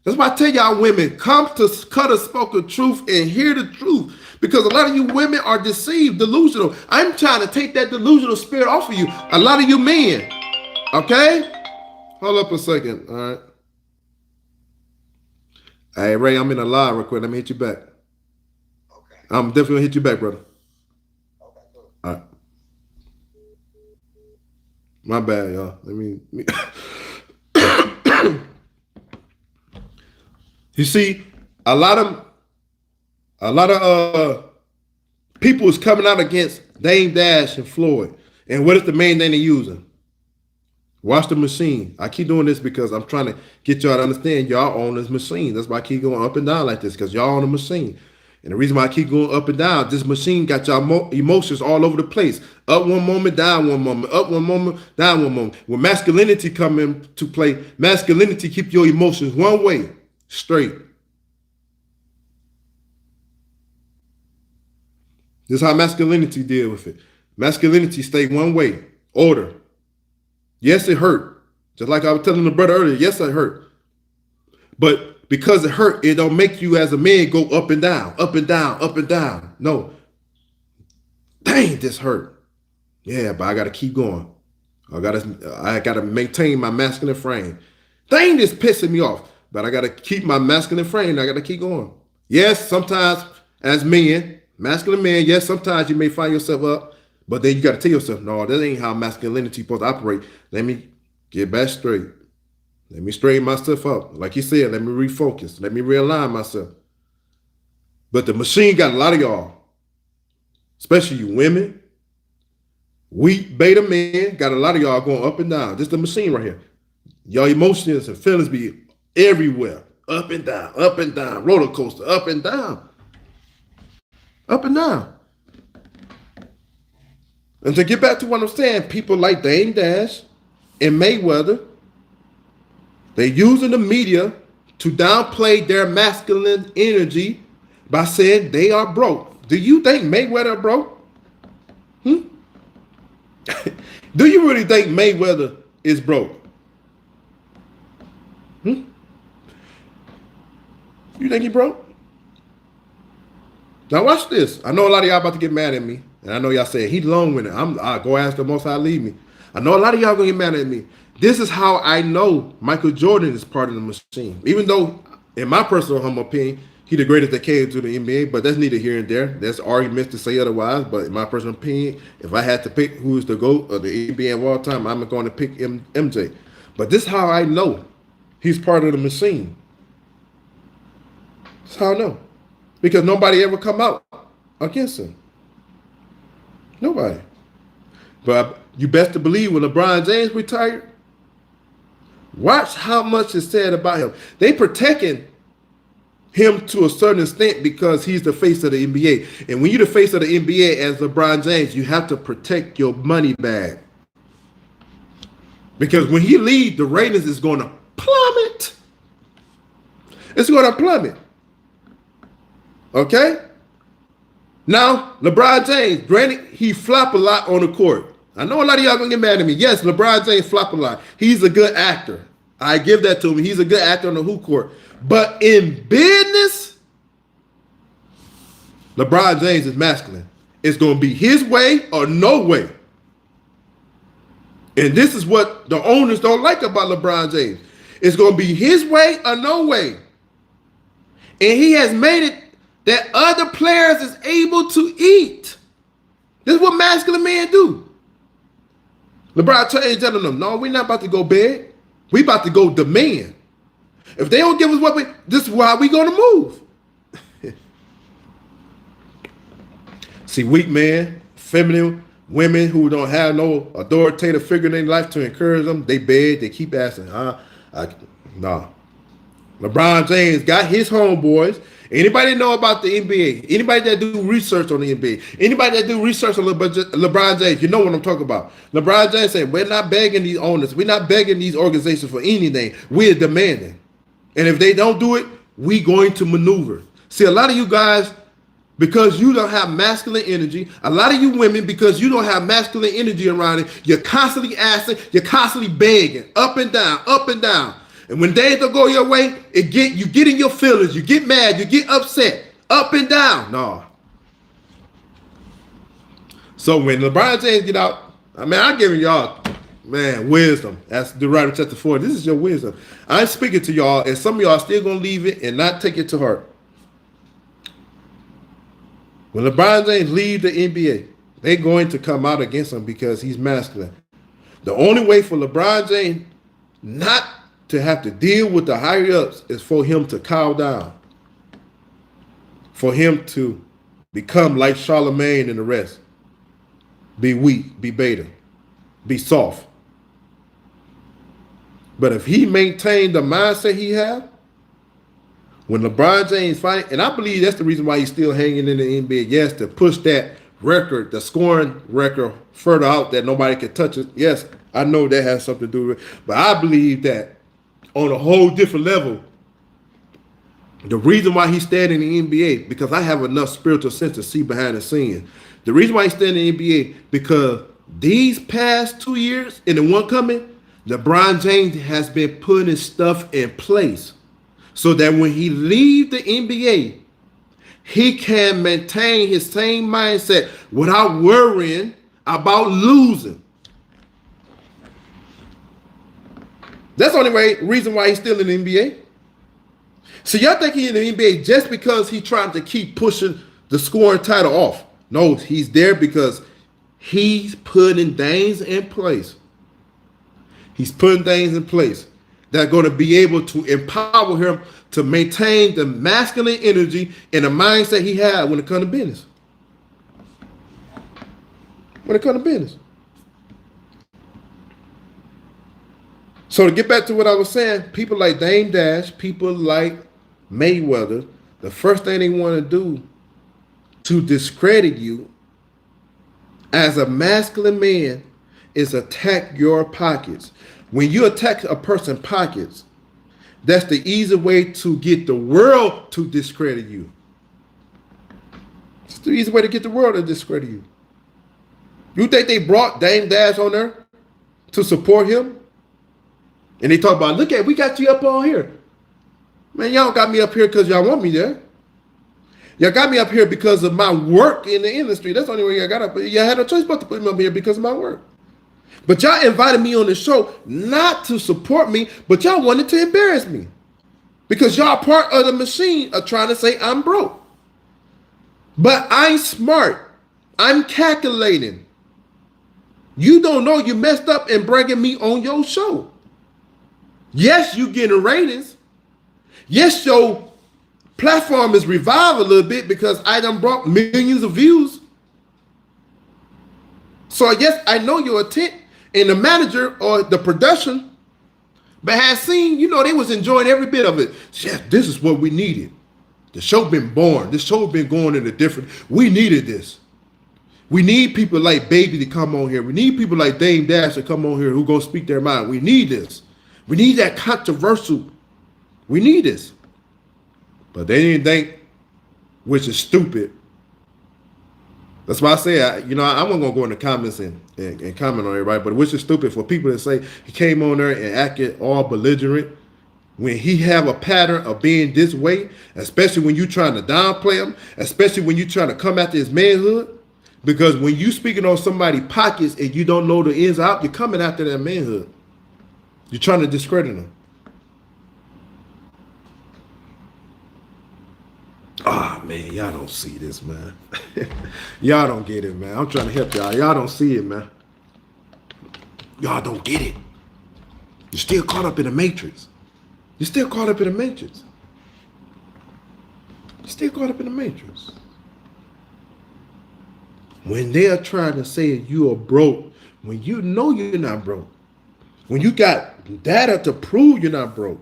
That's why I tell y'all women, come to cut a spoken truth and hear the truth. Because a lot of you women are deceived, delusional. I'm trying to take that delusional spirit off of you. A lot of you men. Okay? Hold up a second. All right. Hey, Ray, I'm in a live real quick. Let me hit you back. Okay. I'm definitely going to hit you back, brother. Okay, cool. All right. My bad, y'all. You see, a lot of people is coming out against Dame Dash and Floyd. And what is the main thing they're using? Watch the machine. I keep doing this because I'm trying to get y'all to understand y'all own this machine. That's why I keep going up and down like this, because y'all own a machine. And the reason why I keep going up and down, this machine got y'all emotions all over the place. Up one moment, down one moment. Up one moment, down one moment. When masculinity come into play, masculinity keep your emotions one way, straight. This is how masculinity deal with it. Masculinity stay one way, order. Yes, it hurt. Just like I was telling the brother earlier, yes, it hurt. But because it hurt, it don't make you as a man go up and down, up and down, up and down. No. Dang, this hurt. Yeah, but I got to keep going. I got to maintain my masculine frame. Dang, this pissing me off. But I got to keep my masculine frame. I got to keep going. Yes, sometimes as men, masculine men, yes, sometimes you may find yourself up. But then you got to tell yourself, no, that ain't how masculinity is supposed to operate. Let me get back straight. Let me straighten myself up. Like you said, let me refocus. Let me realign myself. But the machine got a lot of y'all, especially you women, weak beta men, got a lot of y'all going up and down. This is the machine right here. Your emotions and feelings be everywhere. Up and down, roller coaster, up and down. Up and down. And to get back to what I'm saying, people like Dame Dash and Mayweather, they're using the media to downplay their masculine energy by saying they are broke. Do you think Mayweather broke? Do you really think Mayweather is broke? You think he broke? Now watch this. I know a lot of y'all about to get mad at me. And I know y'all saying he's long-winded. I'll go ask the Most High leave me. I know a lot of y'all gonna get mad at me. This is how I know Michael Jordan is part of the machine. Even though, in my personal humble opinion, He the greatest that came to the NBA, but that's neither here and there. There's arguments to say otherwise. But in my personal opinion, if I had to pick who's the GOAT of the NBA of all time, I'm going to pick MJ. But this is how I know he's part of the machine. That's how I know. Because nobody ever come out against him. Nobody. But you best to believe when LeBron James retired, watch how much is said about him. They protecting him to a certain extent because he's the face of the NBA. And when you're the face of the NBA as LeBron James, you have to protect your money bag. Because when he leaves, the ratings is going to plummet. It's going to plummet. Okay? Now, LeBron James, granted, he flop a lot on the court. I know a lot of y'all going to get mad at me. Yes, LeBron James flop a lot. He's a good actor. I give that to him. He's a good actor on the hoop court. But in business, LeBron James is masculine. It's going to be his way or no way. And this is what the owners don't like about LeBron James. It's going to be his way or no way. And he has made it that other players is able to eat. This is what masculine men do. LeBron James telling them, no, we're not about to go big. We about to go demand. If they don't give us what this is how we going to move. See, weak men, feminine women who don't have no authoritative figure in their life to encourage them, they beg, they keep asking, nah. LeBron James got his homeboys. Anybody know about the NBA? Anybody that do research on the NBA? Anybody that do research on LeBron James? You know what I'm talking about. LeBron James said, we're not begging these owners. We're not begging these organizations for anything. We're demanding. And if they don't do it, we going to maneuver. See, a lot of you guys, because you don't have masculine energy, a lot of you women, because you don't have masculine energy around it, you're constantly asking, you're constantly begging, up and down, up and down. And when days don't go your way, you get in your feelings, you get mad, you get upset, up and down. No. So when LeBron James get out, I mean, I'm giving y'all, man, wisdom. That's Deuteronomy chapter 4. This is your wisdom. I'm speaking to y'all, and some of y'all still going to leave it and not take it to heart. When LeBron James leaves the NBA, they're going to come out against him because he's masculine. The only way for LeBron James not to have to deal with the higher ups is for him to cow down. For him to become like Charlemagne and the rest. Be weak, be beta, be soft. But if he maintained the mindset he had, when LeBron James fight, and I believe that's the reason why he's still hanging in the NBA, yes, to push that record, the scoring record further out that nobody can touch it. Yes, I know that has something to do with it. But I believe that on a whole different level, the reason why he's standing in the NBA, because I have enough spiritual sense to see behind the scenes. The reason why he's standing in the NBA, because these past 2 years and the one coming, LeBron James has been putting stuff in place so that when he leaves the NBA, he can maintain his same mindset without worrying about losing. That's the only reason why he's still in the NBA. So y'all think he's in the NBA just because he's trying to keep pushing the scoring title off. No, he's there because he's putting things in place. He's putting things in place that are going to be able to empower him to maintain the masculine energy and the mindset he had when it comes to business. When it comes to business. So to get back to what I was saying, people like Dame Dash, people like Mayweather, the first thing they want to do to discredit you as a masculine man is attack your pockets. When you attack a person's pockets, that's the easy way to get the world to discredit you. It's the easy way to get the world to discredit you. You think they brought Dame Dash on there to support him? And they talk about, look at, we got you up on here. Man, y'all got me up here because y'all want me there. Y'all got me up here because of my work in the industry. That's the only way y'all got up. Y'all had no choice but to put me up here because of my work. But y'all invited me on the show not to support me, but y'all wanted to embarrass me. Because y'all part of the machine of trying to say I'm broke. But I'm smart. I'm calculating. You don't know you messed up and bringing me on your show. Yes, you getting ratings. Yes, your platform is revived a little bit because I done brought millions of views. So yes, I know your intent, and the manager or the production, but has seen, they was enjoying every bit of it. Yes, this is what we needed. The show been born. This show been going in a different. We needed this. We need people like Baby to come on here. We need people like Dame Dash to come on here who gonna speak their mind. We need this. We need that controversial. We need this. But they didn't think, which is stupid. That's why I say, I wasn't gonna go in the comments and comment on everybody, but which is stupid for people to say he came on there and acted all belligerent when he have a pattern of being this way, especially when you trying to downplay him, especially when you trying to come after his manhood. Because when you speaking on somebody's pockets and you don't know the ins out, you're coming after that manhood. You're trying to discredit him. Ah, man, y'all don't see this, man. Y'all don't get it, man. I'm trying to help y'all. Y'all don't see it, man. Y'all don't get it. You're still caught up in the matrix. You're still caught up in the matrix. You're still caught up in the matrix. When they're trying to say you are broke, when you know you're not broke, when you got data to prove you're not broke,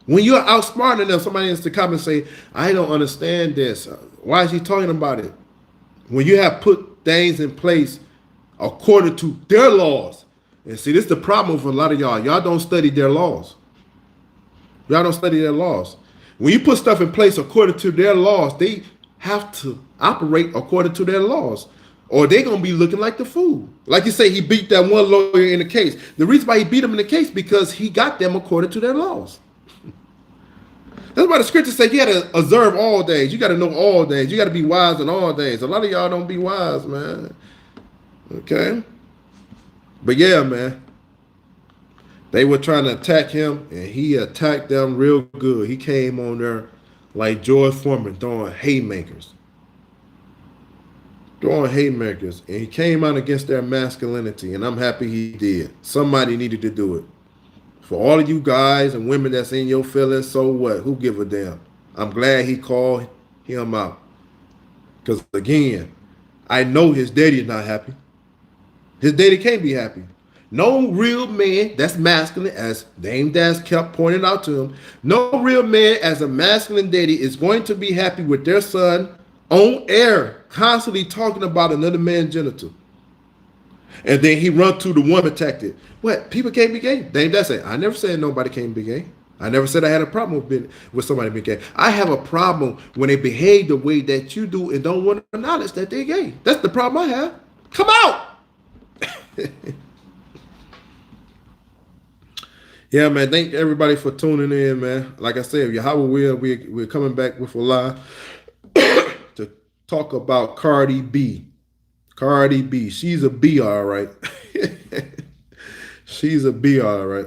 when you're outsmarting them, somebody in the comments say, I don't understand this. Why is he talking about it? When you have put things in place according to their laws. And see, this is the problem with a lot of y'all. Y'all don't study their laws. Y'all don't study their laws. When you put stuff in place according to their laws, they have to operate according to their laws, or they're going to be looking like the fool. Like you say, he beat that one lawyer in the case. The reason why he beat him in the case because he got them according to their laws. That's why the scripture said you got to observe all days. You got to know all days. You got to be wise in all days. A lot of y'all don't be wise, man. Okay? But yeah, man. They were trying to attack him, and he attacked them real good. He came on there like George Foreman throwing haymakers. And he came out against their masculinity, and I'm happy he did. Somebody needed to do it. For all of you guys and women that's in your feelings, so what? Who give a damn? I'm glad he called him out. Because, again, I know his daddy's not happy. His daddy can't be happy. No real man that's masculine, as Dame Dash kept pointing out to him, no real man as a masculine daddy is going to be happy with their son on air, constantly talking about another man's genital. And then he run to the woman tactic. What? People can't be gay? Dame Dash said, I never said nobody can't be gay. I never said I had a problem with somebody being gay. I have a problem when they behave the way that you do and don't want to acknowledge that they're gay. That's the problem I have. Come out! Yeah, man. Thank everybody for tuning in, man. Like I said, Yahweh will, we're coming back with a lie to talk about Cardi B. Cardi B. She's a B, all right. She's a B, all right.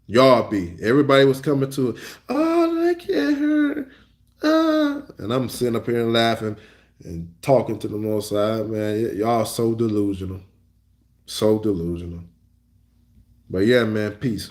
Y'all B. Everybody was coming to it. Oh, look at her. And I'm sitting up here and laughing and talking to the North Side, man. Y'all so delusional. So delusional. But yeah, man, peace.